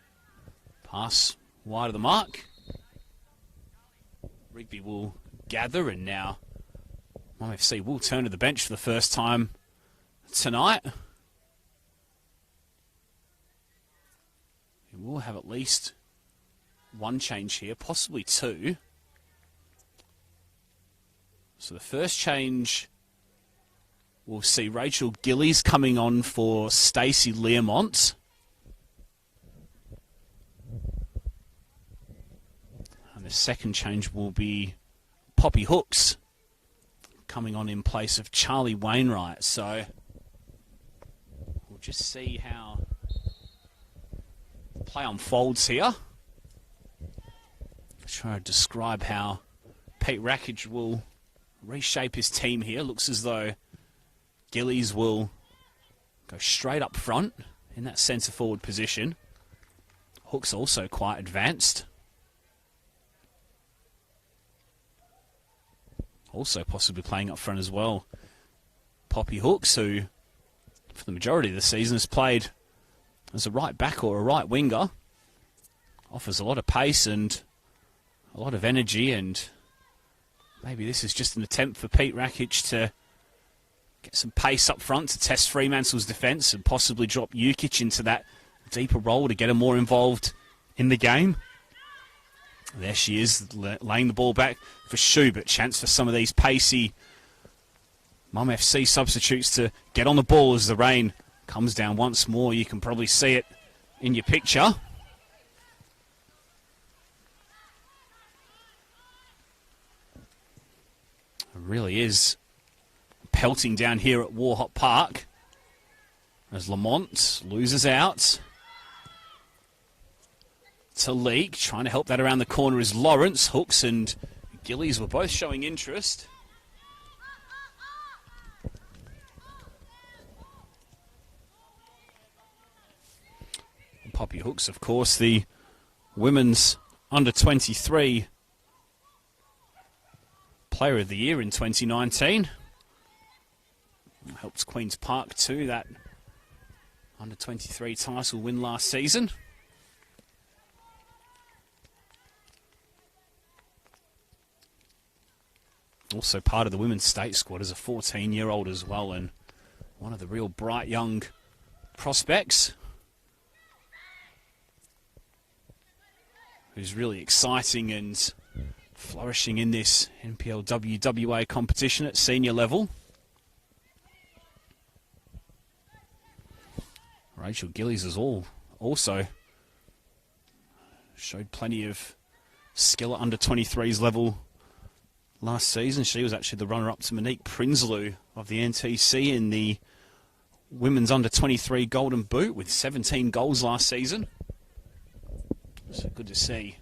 Pass wide of the mark. Rigby will gather, and now Mum FC will turn to the bench for the first time tonight. We'll have at least one change here, possibly two. So the first change, we'll see Rachel Gillies coming on for Stacey Learmont. And the second change will be Poppy Hooks coming on in place of Charlie Wainwright. So we'll just see how the play unfolds here. Try to describe how Pete Rackage will reshape his team here. Looks as though Gillies will go straight up front in that centre forward position. Hook's also quite advanced. Also possibly playing up front as well. Poppy Hooks, who for the majority of the season has played as a right back or a right winger. Offers a lot of pace and a lot of energy, and maybe this is just an attempt for Pete Rakic to get some pace up front to test Fremantle's defence and possibly drop Jukic into that deeper role to get her more involved in the game. There she is, laying the ball back for Schubert. Chance for some of these pacey Mum FC substitutes to get on the ball as the rain comes down once more. You can probably see it in your picture. It really is pelting down here at Warhop Park as Lamont loses out to Leake. Trying to help that around the corner is Lawrence. Hooks and Gillies were both showing interest. And Poppy Hooks, of course, the women's under-23 Player of the Year in 2019. Helps Queen's Park too, that under-23 title win last season. Also part of the women's state squad as a 14-year-old as well, and one of the real bright young prospects who's really exciting and flourishing in this NPLW WA competition at senior level. Rachel Gillies has also showed plenty of skill at under-23s level last season. She was actually the runner-up to Monique Prinsloo of the NTC in the women's under-23 Golden Boot with 17 goals last season. So good to see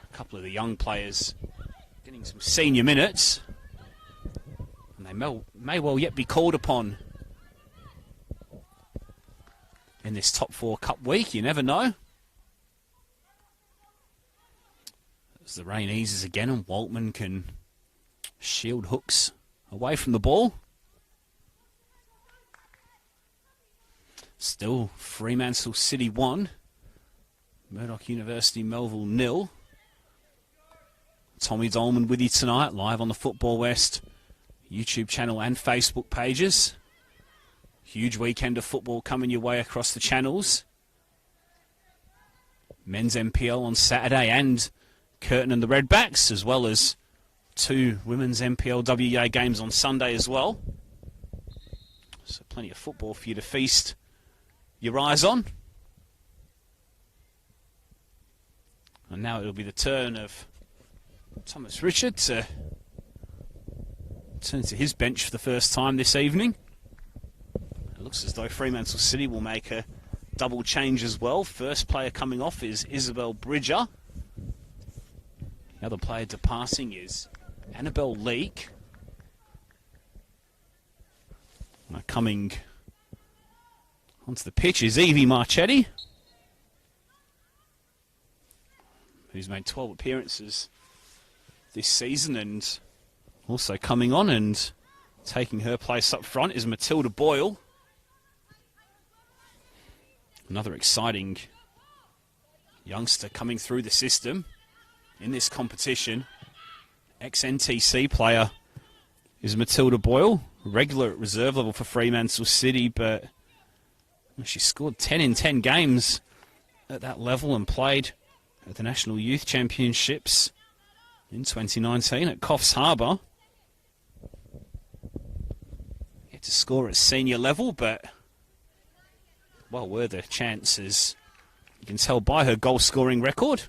a couple of the young players getting some senior minutes. And they may well yet be called upon in this top four cup week. You never know. As the rain eases again and Waltman can shield hooks away from the ball. Still Fremantle City 1. Murdoch University Melville 0. Tommy Dolman with you tonight, live on the Football West YouTube channel and Facebook pages. Huge weekend of football coming your way across the channels. Men's NPL on Saturday and Curtin and the Redbacks, as well as 2 women's NPLW games on Sunday as well. So plenty of football for you to feast your eyes on. And now it'll be the turn of Thomas Richard to turn to his bench for the first time this evening. It looks as though Fremantle City will make a double change as well. First player coming off is Isabel Bridger. The other player departing is Annabelle Leake. Now coming onto the pitch is Evie Marchetti, who's made 12 appearances this season, and also coming on and taking her place up front is Matilda Boyle. Another exciting youngster coming through the system in this competition. Ex-NTC player is Matilda Boyle, regular at reserve level for Fremantle City, but she scored 10 in 10 games at that level and played at the National Youth Championships in 2019 at Coffs Harbour. Yet to score at senior level, but well worth a chance, as you can tell by her goal-scoring record.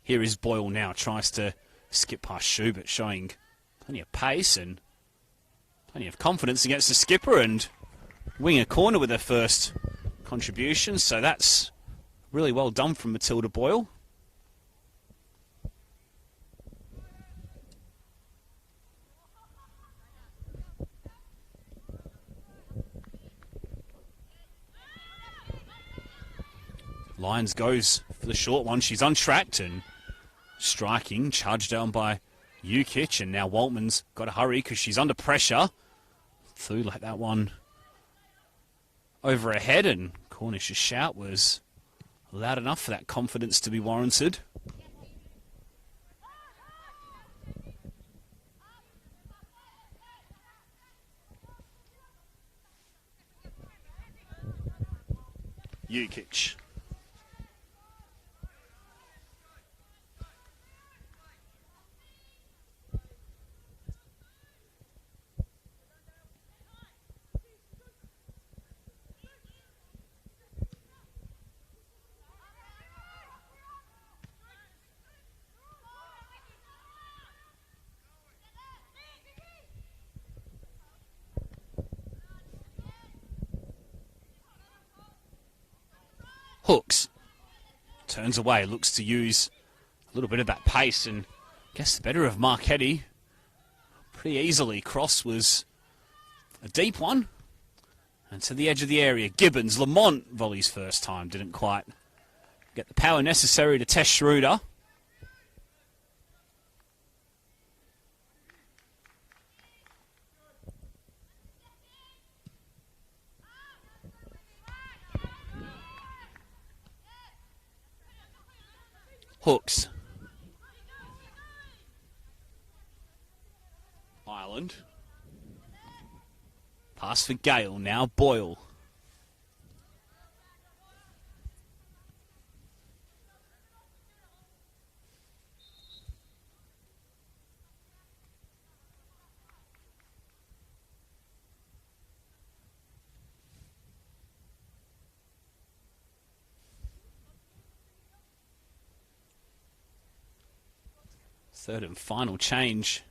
Here is Boyle now, tries to skip past Schubert, showing plenty of pace and plenty of confidence against the skipper, and wing a corner with her first contribution. So that's really well done from Matilda Boyle. Lyons goes for the short one. She's untracked and striking, charged down by Ukic, and now Waltman's got to hurry because she's under pressure. Through like that one over her head, and Cornish's shout was loud enough for that confidence to be warranted. Ukic. Hooks. Turns away, looks to use a little bit of that pace and gets the better of Marchetti pretty easily. Cross was a deep one. And to the edge of the area, Gibbons. Lamont volleys first time. Didn't quite get the power necessary to test Schroeder. Hooks. Ireland. Pass for Gale, now Boyle. Third and final change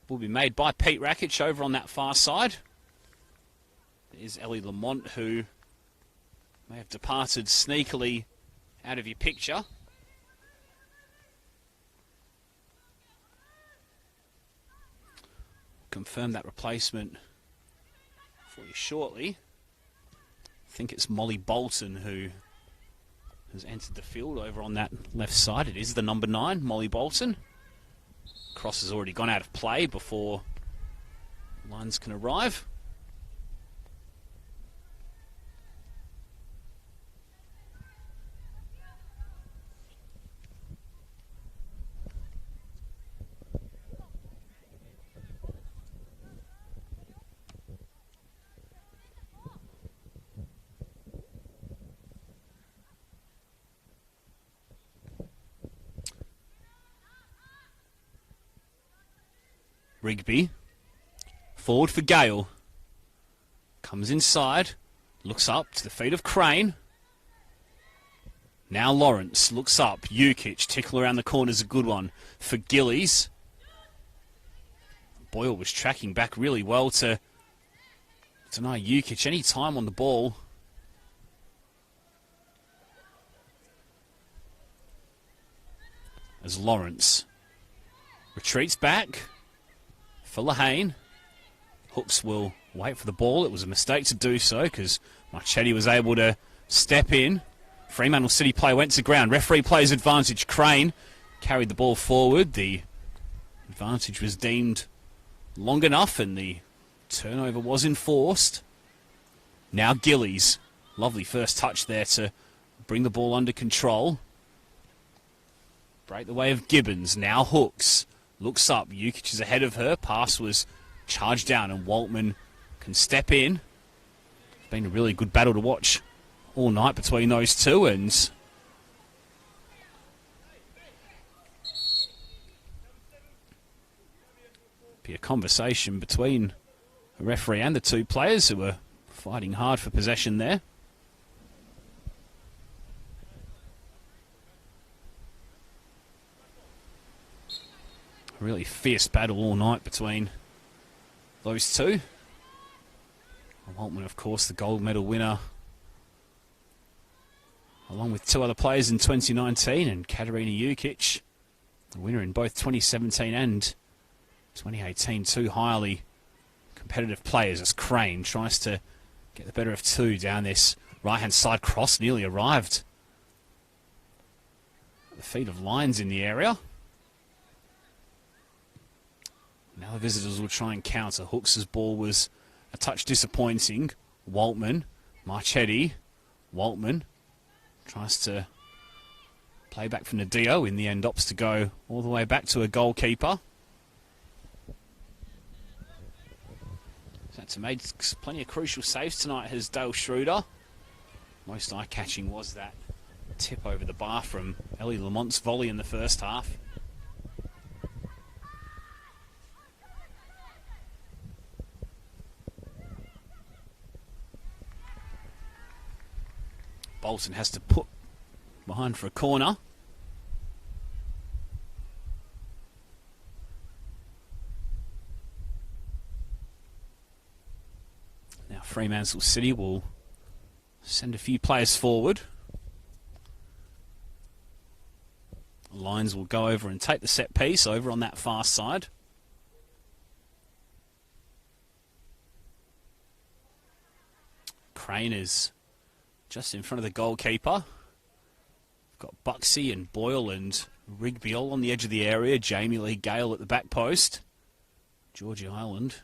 will be made by Pete Rakic over on that far side. There's Ellie Lamont, who may have departed sneakily out of your picture. Confirm that replacement for you shortly. I think it's Molly Bolton who has entered the field over on that left side. It is the number 9, Molly Bolton. Cross has already gone out of play before lines can arrive. Rigby, forward for Gale, comes inside, looks up to the feet of Crane. Now Lawrence looks up, Jukic, tickle around the corner is a good one for Gillies. Boyle was tracking back really well to deny Jukic any time on the ball. As Lawrence retreats back. For Lehane, Hooks will wait for the ball. It was a mistake to do so because Marchetti was able to step in. Fremantle City play went to ground. Referee plays advantage. Crane carried the ball forward. The advantage was deemed long enough and the turnover was enforced. Now Gillies. Lovely first touch there to bring the ball under control. Break the way of Gibbons. Now Hooks. Looks up, Jukic is ahead of her. Pass was charged down and Waltman can step in. It's been a really good battle to watch all night between those two, and be a conversation between the referee and the two players who were fighting hard for possession there. A really fierce battle all night between those two. Waltman, of course, the gold medal winner, along with 2 other players in 2019, and Katerina Jukic, the winner in both 2017 and 2018. 2 highly competitive players as Crane tries to get the better of 2 down this right-hand side cross. Nearly arrived at the feet of Lyons in the area. Now the visitors will try and counter. Hooks' ball was a touch disappointing. Waltman, Marchetti, Waltman tries to play back for Nadio. In the end, opts to go all the way back to a goalkeeper. That's made plenty of crucial saves tonight, has Dale Schroeder. Most eye-catching was that tip over the bar from Ellie Lamont's volley in the first half. Bolton has to put behind for a corner. Now Fremantle City will send a few players forward. Lyons will go over and take the set piece over on that far side. Crane is just in front of the goalkeeper. We've got Buxey and Boyle and Rigby all on the edge of the area. Jamie Lee Gale at the back post. Georgie Island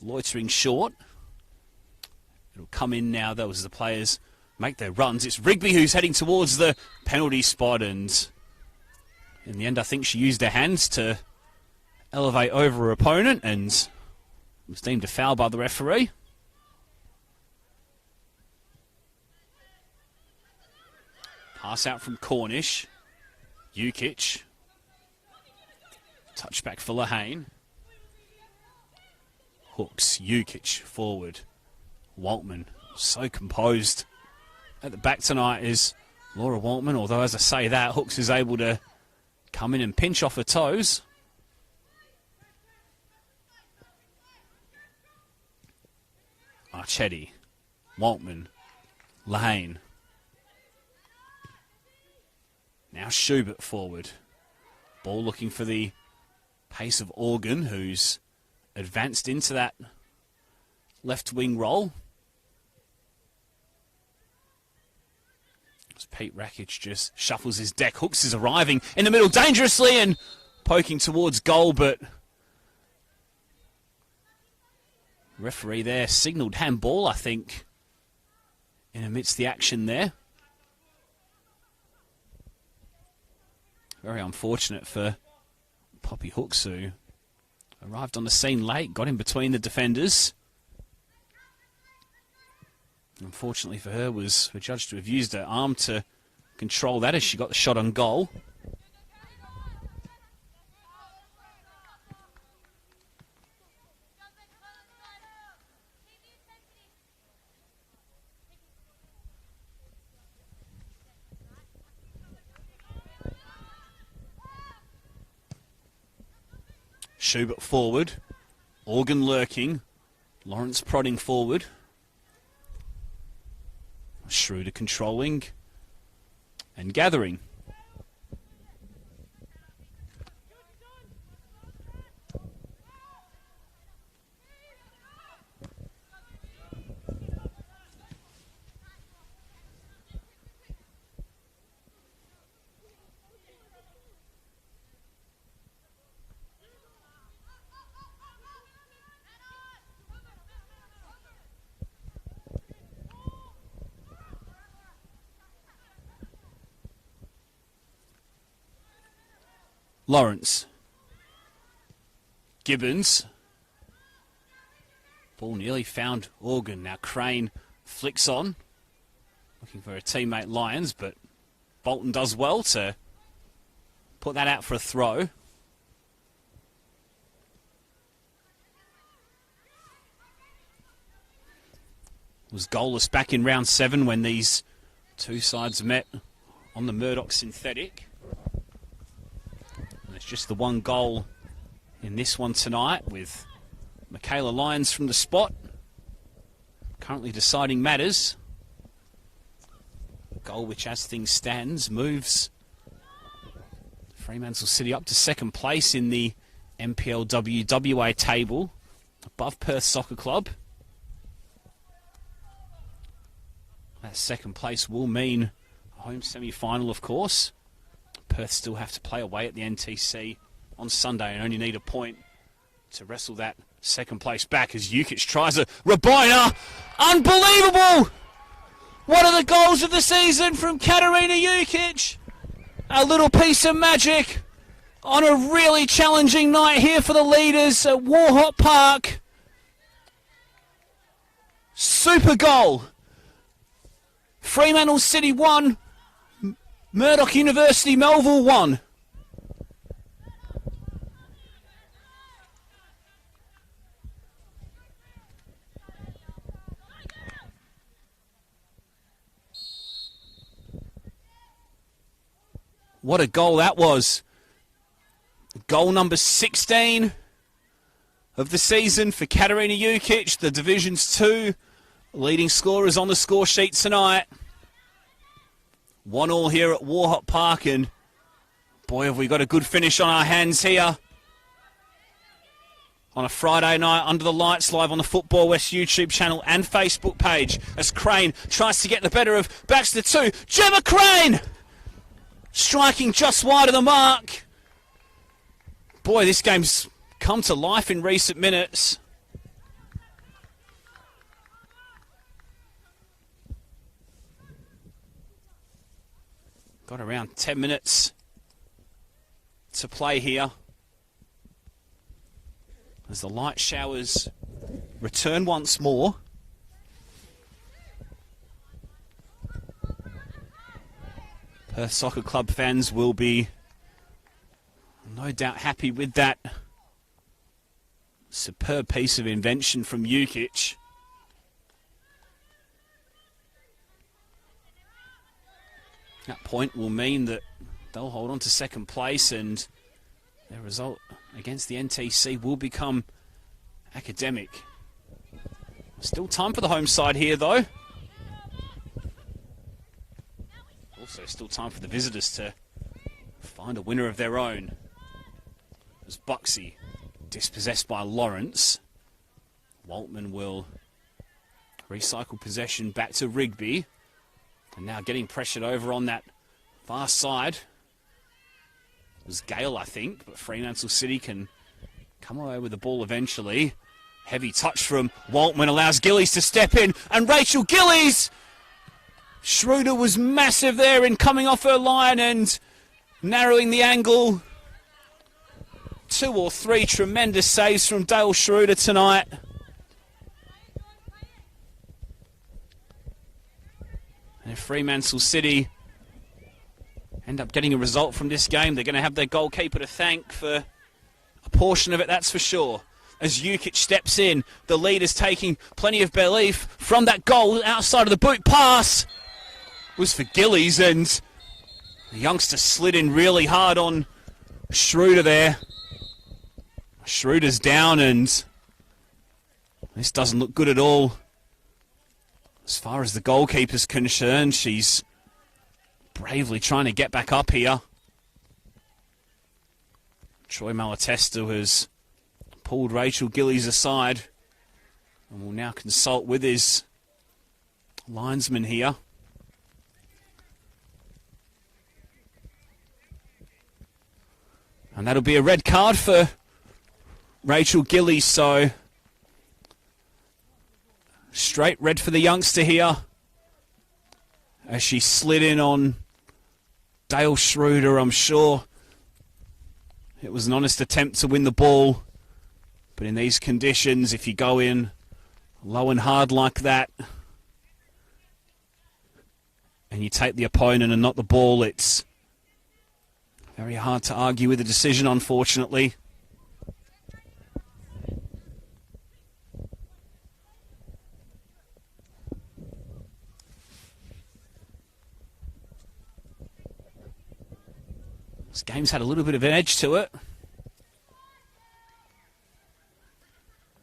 loitering short. It'll come in now, though, as the players make their runs. It's Rigby who's heading towards the penalty spot, and in the end I think she used her hands to elevate over her opponent and was deemed a foul by the referee. Pass out from Cornish. Jukic. Touchback for Lehane. Hooks. Jukic forward. Waltman. So composed at the back tonight is Laura Waltman. Although, as I say that, Hooks is able to come in and pinch off her toes. Marchetti. Waltman. Lane. Now Schubert forward. Ball looking for the pace of Organ, who's advanced into that left wing role. As Pete Rakic just shuffles his deck. Hooks is arriving in the middle dangerously and poking towards goal, but referee there signalled handball, I think, in amidst the action there. Very unfortunate for Poppy Hooks, who arrived on the scene late, got in between the defenders. Unfortunately for her, was judged to have used her arm to control that as she got the shot on goal. Schubert forward. Organ lurking. Lawrence prodding forward. Schroeder controlling and gathering. Lawrence. Gibbons. Ball nearly found Organ. Now Crane flicks on. Looking for a teammate Lyons, but Bolton does well to put that out for a throw. Was goalless back in round 7 when these two sides met on the Murdoch synthetic. It's just the one goal in this one tonight, with Michaela Lyons from the spot currently deciding matters. Goal which, as things stands, moves Fremantle City up to second place in the NPLW WA table, above Perth Soccer Club. That second place will mean a home semi-final, of course. Perth still have to play away at the NTC on Sunday and only need a point to wrestle that second place back as Jukic tries a Rabina. Unbelievable! One of the goals of the season from Katarina Jukic. A little piece of magic on a really challenging night here for the leaders at Warhop Park. Super goal. Fremantle City 1. Murdoch University Melville 1. What a goal that was. Goal number 16 of the season for Katarina Jukic, the Division's 2 leading scorers on the score sheet tonight. 1-1 here at Warhop Park, and boy, have we got a good finish on our hands here on a Friday night under the lights, live on the Football West YouTube channel and Facebook page, as Crane tries to get the better of Baxter 2. Gemma Crane striking just wide of the mark. Boy, this game's come to life in recent minutes. Got around 10 minutes to play here as the light showers return once more. Perth Soccer Club fans will be no doubt happy with that superb piece of invention from Jukic. That point will mean that they'll hold on to second place, and their result against the NTC will become academic. Still time for the home side here, though. So still time for the visitors to find a winner of their own. As Buxy dispossessed by Lawrence. Waltman will recycle possession back to Rigby. And now getting pressured over on that far side. It was Gale, I think, but Fremantle City can come away with the ball eventually. Heavy touch from Waltman allows Gillies to step in, and Rachel Gillies! Schroeder was massive there in coming off her line and narrowing the angle. 2 or 3 tremendous saves from Dale Schroeder tonight. And if Fremantle City end up getting a result from this game, they're going to have their goalkeeper to thank for a portion of it, that's for sure. As Jukic steps in, the lead is taking plenty of belief from that goal outside of the boot. Pass was for Gillies, and the youngster slid in really hard on Schroeder there. Schroeder's down, and this doesn't look good at all. As far as the goalkeeper's concerned, she's bravely trying to get back up here. Troy Malatesta has pulled Rachel Gillies aside and will now consult with his linesman here. And that'll be a red card for Rachel Gillies, so straight red for the youngster here as she slid in on Dale Schroeder. I'm sure it was an honest attempt to win the ball, but in these conditions, if you go in low and hard like that and you take the opponent and not the ball, it's very hard to argue with the decision, unfortunately. This game's had a little bit of an edge to it.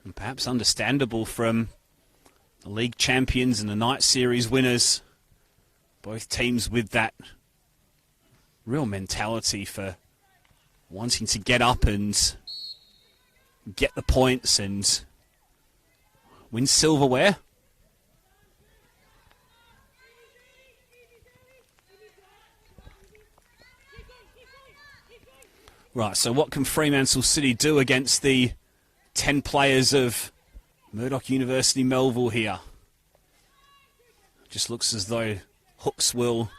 And perhaps understandable from the league champions and the night series winners. Both teams with that real mentality for wanting to get up and get the points and win silverware. Right, so what can Fremantle City do against the 10 players of Murdoch University Melville here? Just looks as though Hooks will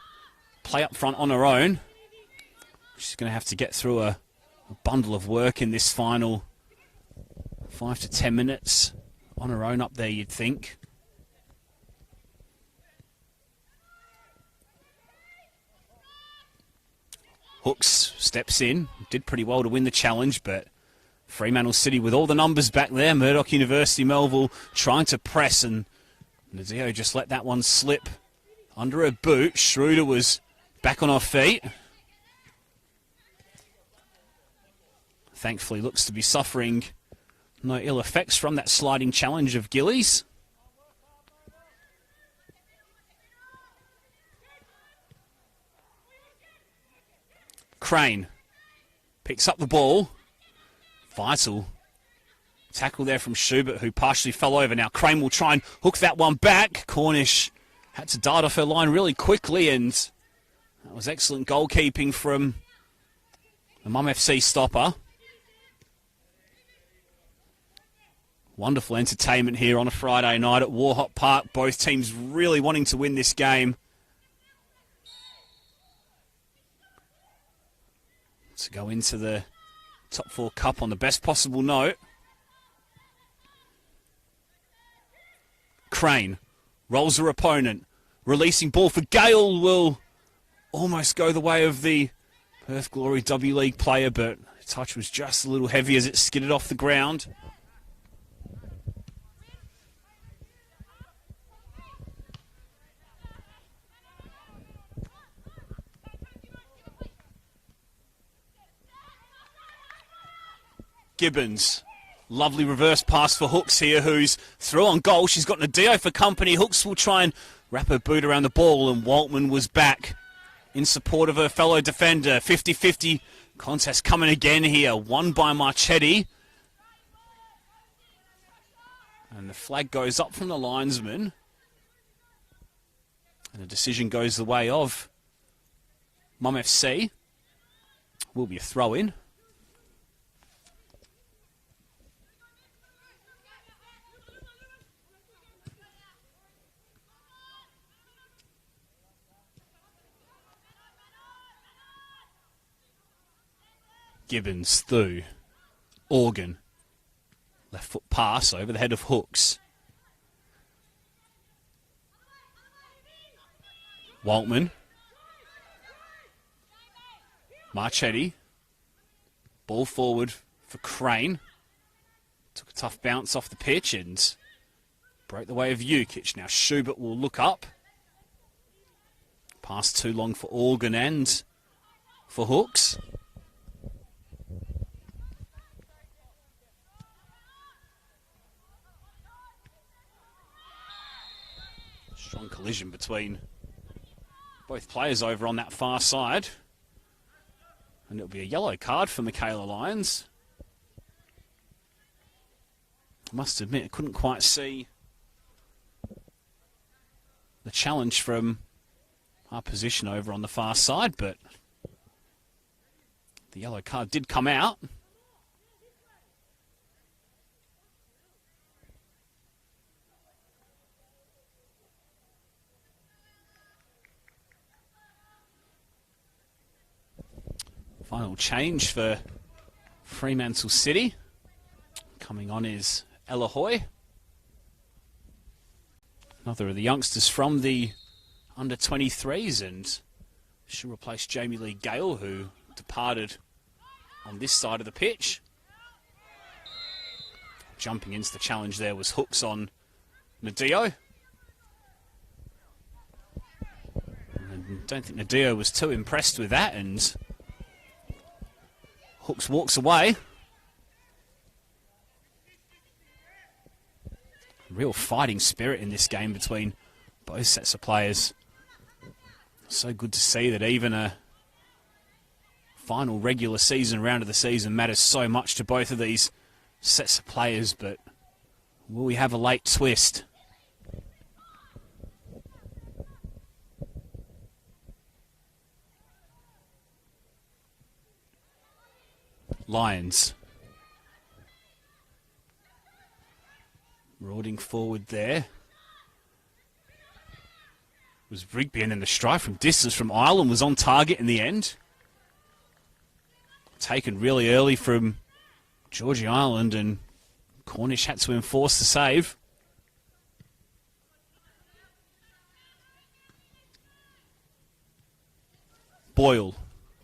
play up front on her own. She's going to have to get through a bundle of work in this final 5 to 10 minutes on her own up there, you'd think. Hooks steps in, did pretty well to win the challenge, but Fremantle City with all the numbers back there. Murdoch University Melville trying to press, and Nazio just let that one slip under her boot. Schroeder was back on her feet. Thankfully looks to be suffering no ill effects from that sliding challenge of Gillies. Crane picks up the ball. Vital tackle there from Schubert, who partially fell over. Now Crane will try and hook that one back. Cornish had to dart off her line really quickly, and that was excellent goalkeeping from the Mum FC stopper. Wonderful entertainment here on a Friday night at Warhop Park. Both teams really wanting to win this game. To go into the top 4 cup on the best possible note. Crane rolls her opponent. Releasing ball for Gale will almost go the way of the Perth Glory W League player, but the touch was just a little heavy as it skidded off the ground. Gibbons. Lovely reverse pass for Hooks here, who's through on goal. She's got Nadeo for company. Hooks will try and wrap her boot around the ball, and Waltman was back in support of her fellow defender. 50-50 contest coming again here. Won by Marchetti. And the flag goes up from the linesman. And the decision goes the way of Mum FC. Will be a throw-in. Gibbons through. Organ. Left foot pass over the head of Hooks. Waltman. Marchetti. Ball forward for Crane. Took a tough bounce off the pitch and broke the way of Jukic. Now Schubert will look up. Pass too long for Organ and for Hooks. Strong collision between both players over on that far side. And it'll be a yellow card for Michaela Lyons. I must admit, I couldn't quite see the challenge from our position over on the far side, but the yellow card did come out. Final change for Fremantle City. Coming on is Ella Hoy. Another of the youngsters from the under-23s, and she'll replace Jamie Lee Gale, who departed on this side of the pitch. Jumping into the challenge there was Hooks on Nadio. And I don't think Nadio was too impressed with that, and Hooks walks away. Real fighting spirit in this game between both sets of players. So good to see that even a final regular season round of the season matters so much to both of these sets of players, but will we have a late twist? Lions. Marauding forward there was Rigby, and then the strike from distance from Ireland was on target in the end. Taken really early from Georgie Ireland, and Cornish had to enforce the save. Boyle.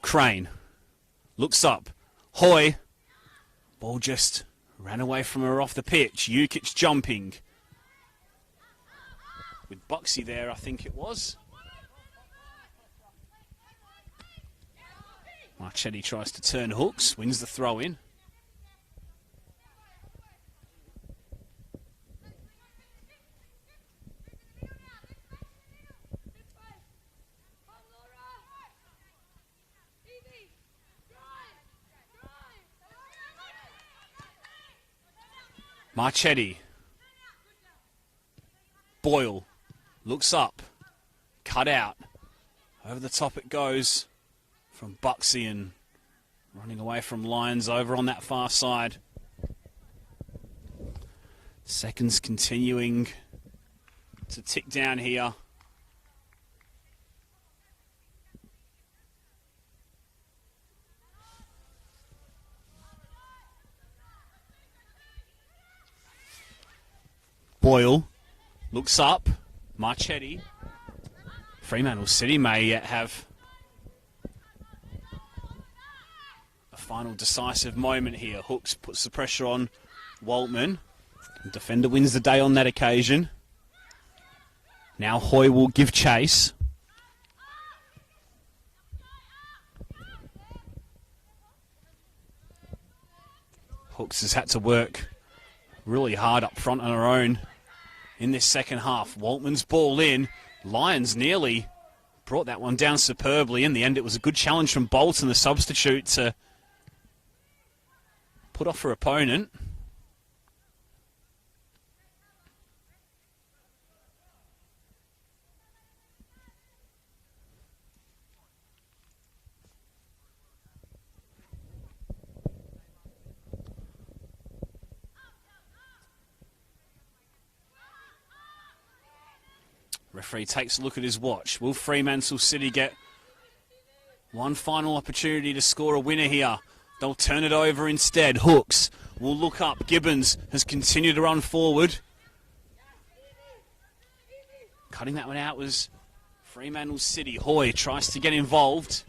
Crane. Looks up. Hoy. Ball just ran away from her off the pitch. Jukic jumping. With Buxy there, I think it was. Marchetti tries to turn Hooks. Wins the throw in. Marchetti. Boyle looks up. Cut out. Over the top it goes from Buxy, and running away from Lyons over on that far side. Seconds continuing to tick down here. Boyle looks up. Marchetti. Fremantle City may yet have a final decisive moment here. Hooks puts the pressure on Waltman. The defender wins the day on that occasion. Now Hoy will give chase. Hooks has had to work really hard up front on her own in this second half. Waltman's ball in. Lyons nearly brought that one down superbly. In the end, it was a good challenge from Bolton, the substitute, to put off her opponent. Referee takes a look at his watch. Will Fremantle City get one final opportunity to score a winner here? They'll turn it over instead. Hooks will look up. Gibbons has continued to run forward. Cutting that one out was Fremantle City. Hoy tries to get involved.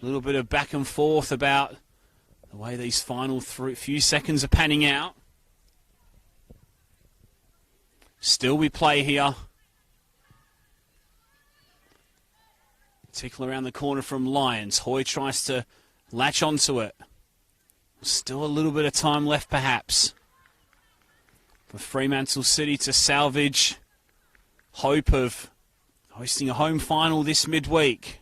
A little bit of back and forth about the way these final few seconds are panning out. Still we play here. Tickle around the corner from Lions. Hoy tries to latch onto it. Still a little bit of time left, perhaps, for Fremantle City to salvage hope of hosting a home final this midweek.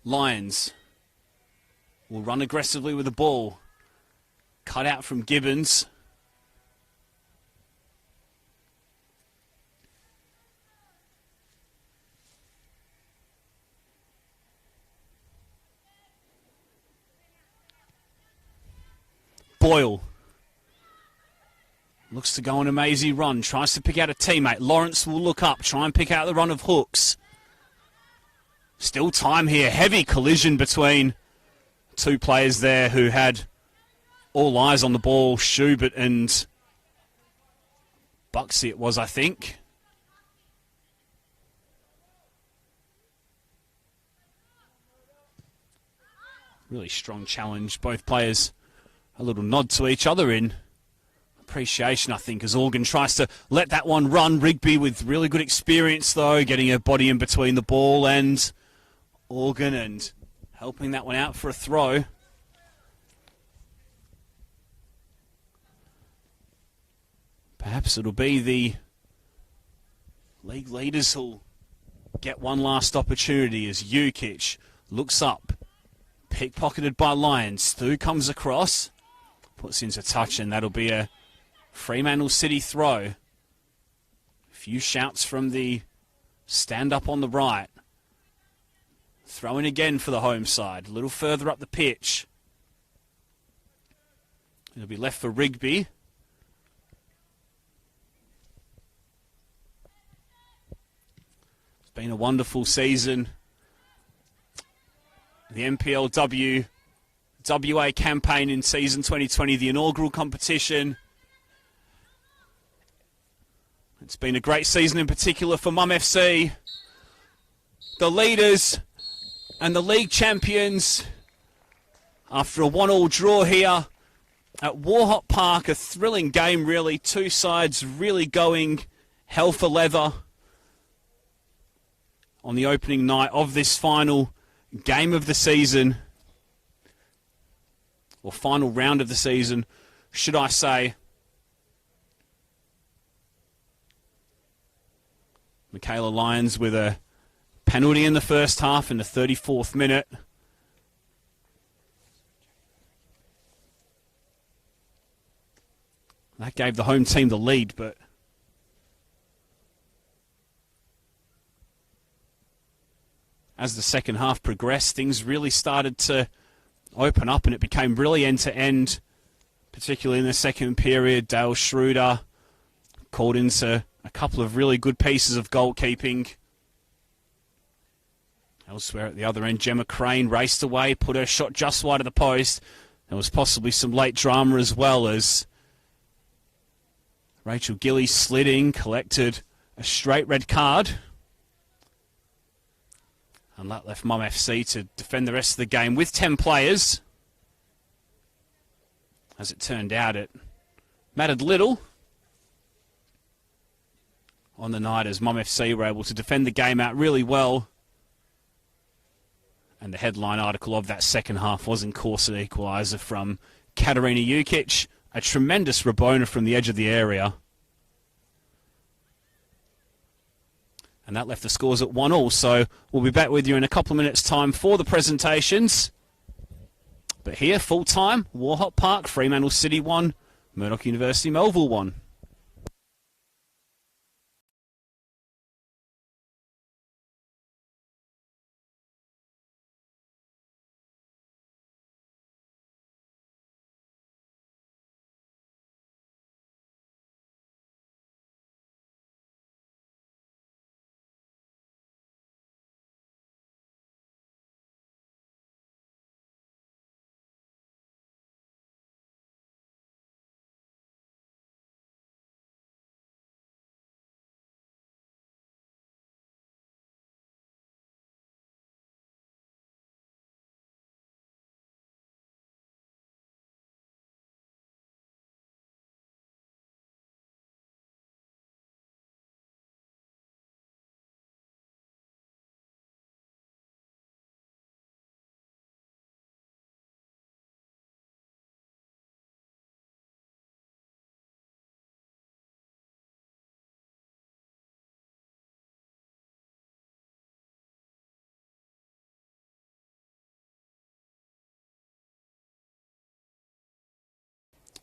Lions will run aggressively with the ball. Cut out from Gibbons. Boyle looks to go on a mazy run, tries to pick out a teammate. Lawrence will look up, try and pick out the run of Hooks. Still time here, heavy collision between two players there who had all eyes on the ball. Schubert and Buxy it was, I think. Really strong challenge, both players. A little nod to each other in appreciation, I think, as Organ tries to let that one run. Rigby with really good experience, though, getting her body in between the ball and Organ and helping that one out for a throw. Perhaps it'll be the league leaders who'll get one last opportunity as Jukic looks up. Pickpocketed by Lions. Stu comes across. Puts into touch, and that'll be a Fremantle City throw. A few shouts from the stand-up on the right. Throw in again for the home side. A little further up the pitch. It'll be left for Rigby. It's been a wonderful season. The NPLW WA campaign in season 2020, the inaugural competition. It's been a great season in particular for Mum FC. The leaders and the league champions after a 1-1 draw here at Warhop Park. A thrilling game, really. Two sides really going hell for leather on the opening night of this final game of the season. Or final round of the season, should I say. Michaela Lyons with a penalty in the first half in the 34th minute. That gave the home team the lead, but as the second half progressed, things really started to open up and it became really end-to-end, particularly in the second period. Dale Schroeder called into a couple of really good pieces of goalkeeping. Elsewhere at the other end, Gemma Crane raced away, put her shot just wide of the post. There was possibly some late drama as well, as Rachel Gilly slid in, collected a straight red card. And that left Mum FC to defend the rest of the game with 10 players. As it turned out, it mattered little on the night, as Mum FC were able to defend the game out really well. And the headline article of that second half was, in course, an equaliser from Katarina Jukic. A tremendous Rabona from the edge of the area. And that left the scores at 1-1. So we'll be back with you in a couple of minutes' time for the presentations. But here, full-time, Warhop Park, Fremantle City 1, Murdoch University Melville 1.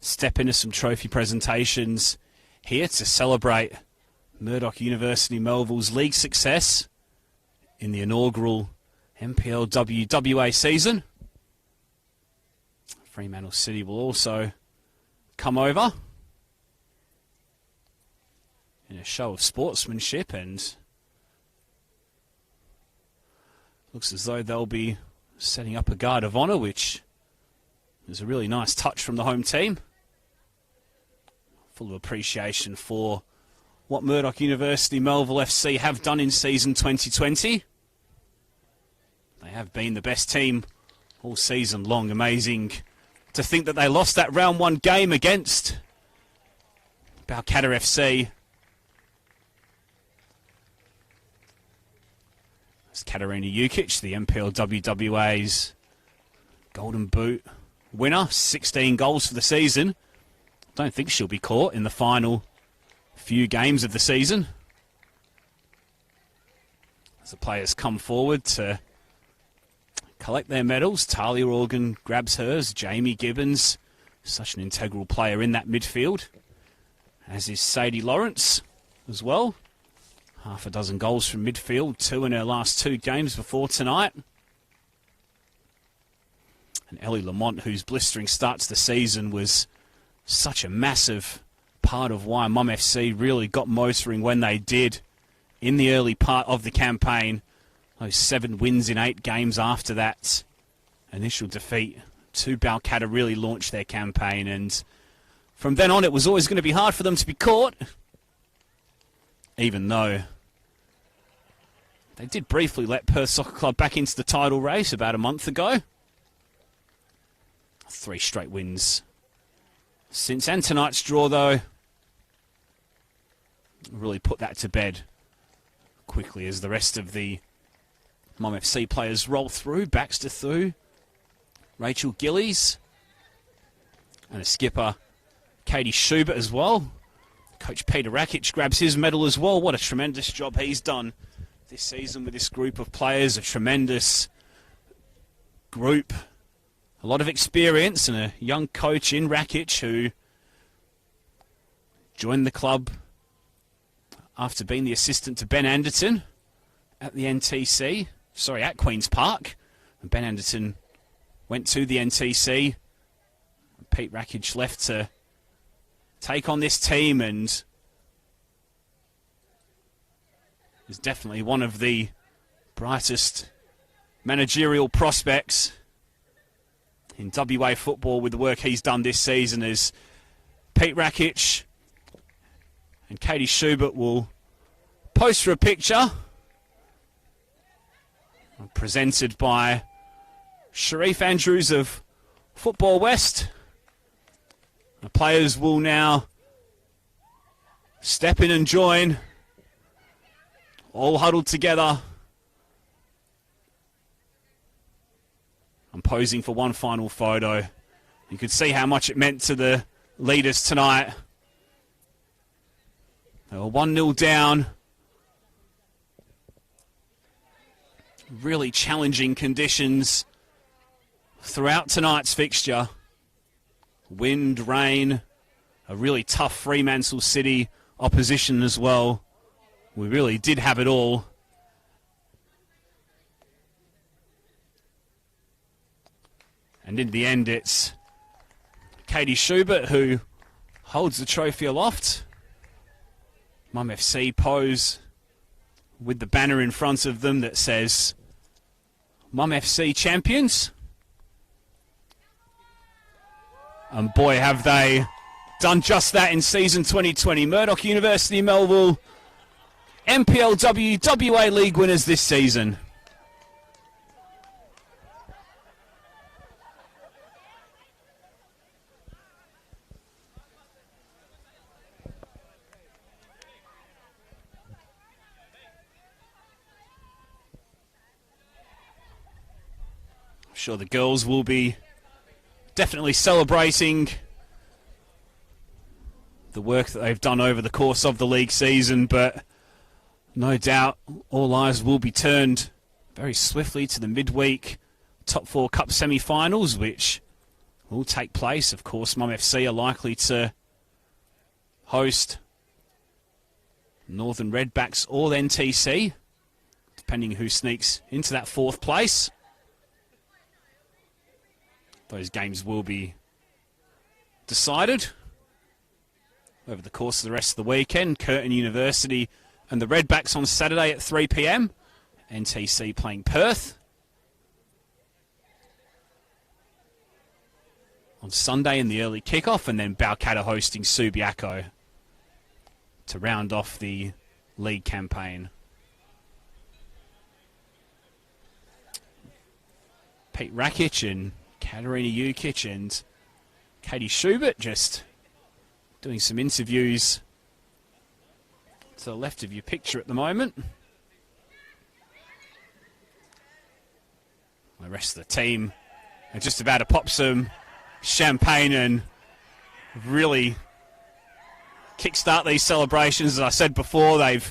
Step into some trophy presentations here to celebrate Murdoch University Melville's league success in the inaugural NPLW WA season. Fremantle City will also come over in a show of sportsmanship, and looks as though they'll be setting up a guard of honour, which is a really nice touch from the home team. Full of appreciation for what Murdoch University Melville FC have done in season 2020. They have been the best team all season long. Amazing to think that they lost that round 1 game against Balcatta FC. It's Katarina Jukic, the NPLW's Golden Boot winner, 16 goals for the season. Don't think she'll be caught in the final few games of the season. As the players come forward to collect their medals, Talia Organ grabs hers, Jamie Gibbons, such an integral player in that midfield, as is Sadie Lawrence as well. Half a dozen goals from midfield, 2 in her last 2 games before tonight. And Ellie Lamont, whose blistering start to the season was such a massive part of why Mum FC really got motoring when they did in the early part of the campaign. Those 7 wins in 8 games after that initial defeat to Balcatta really launched their campaign, and from then on it was always going to be hard for them to be caught, even though they did briefly let Perth Soccer Club back into the title race about a month ago. 3 straight wins since, and tonight's draw, though, really put that to bed quickly as the rest of the Mum FC players roll through. Baxter through, Rachel Gillies, and a skipper, Katie Schubert, as well. Coach Peter Rakic grabs his medal as well. What a tremendous job he's done this season with this group of players. A tremendous group. A lot of experience, and a young coach in Rakic who joined the club after being the assistant to Ben Anderton at the NTC. Sorry, at Queen's Park. And Ben Anderton went to the NTC. Pete Rakic left to take on this team, and is definitely one of the brightest managerial prospects in WA football with the work he's done this season. As Pete Rakic and Katie Schubert will pose for a picture, presented by Sharif Andrews of Football West. The players will now step in and join, all huddled together. I'm posing for one final photo. You could see how much it meant to the leaders tonight. They were 1-0 down really challenging conditions throughout tonight's fixture. Wind, rain, a really tough Fremantle City opposition as well. We really did have it all. And in the end, it's Katie Schubert who holds the trophy aloft. Mum FC pose with the banner in front of them that says Mum FC champions. And boy, have they done just that in season 2020. Murdoch University Melville, NPLW WA League winners this season. I'm sure the girls will be definitely celebrating the work that they've done over the course of the league season, but no doubt all eyes will be turned very swiftly to the midweek top 4 cup semi-finals, which will take place. Of course, Mum FC are likely to host Northern Redbacks or NTC, depending who sneaks into that 4th place. Those games will be decided over the course of the rest of the weekend. Curtin University and the Redbacks on Saturday at 3 p.m. NTC playing Perth. On Sunday in the early kickoff, and then Balcatta hosting Subiaco to round off the league campaign. Pete Rakic and Katarina Jukic and Katie Schubert just doing some interviews to the left of your picture at the moment. The rest of the team are just about to pop some champagne and really kickstart these celebrations. As I said before, they've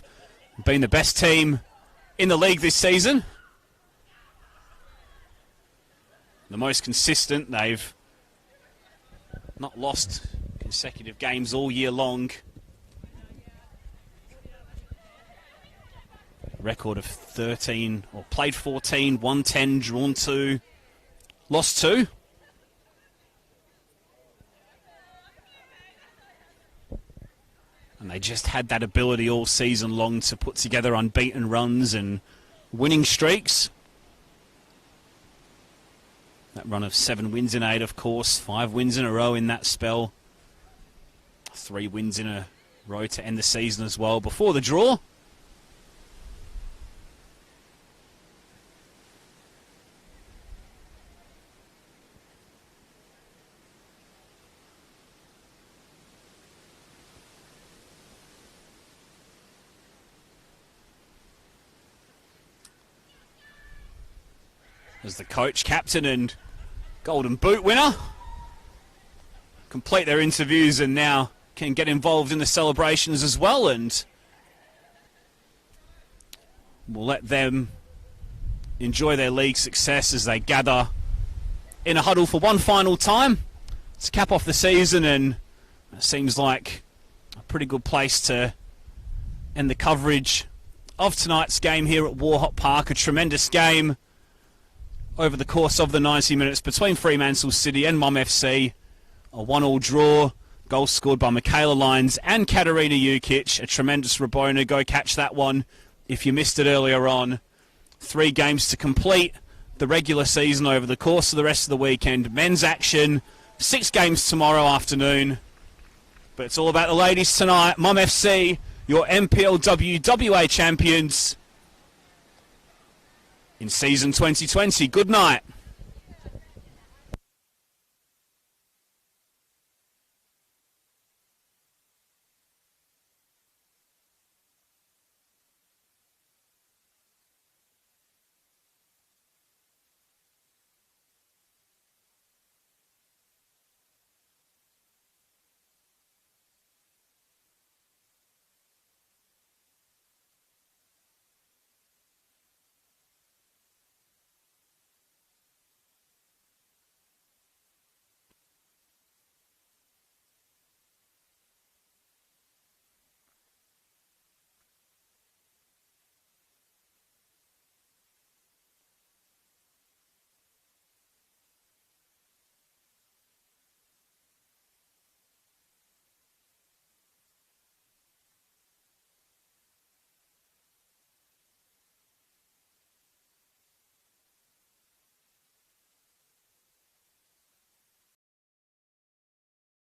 been the best team in the league this season. The most consistent. They've not lost consecutive games all year long. Record of 13, or played 14, won 10, drawn 2, lost 2. And they just had that ability all season long to put together unbeaten runs and winning streaks. That run of 7 wins in 8, of course. 5 wins in a row in that spell. 3 wins in a row to end the season as well before the draw. As the coach, captain and Golden Boot winner complete their interviews and now can get involved in the celebrations as well, and we'll let them enjoy their league success as they gather in a huddle for one final time to cap off the season. And it seems like a pretty good place to end the coverage of tonight's game here at Warhop Park. A tremendous game over the course of the 90 minutes between Fremantle City and Mum FC. A 1-1 draw. Goals scored by Michaela Lyons and Katarina Jukic. A tremendous Rabona. Go catch that one if you missed it earlier on. 3 games to complete the regular season over the course of the rest of the weekend. Men's action, 6 games tomorrow afternoon. But it's all about the ladies tonight. Mum FC, your NPLW WA champions in season 2020. Good night.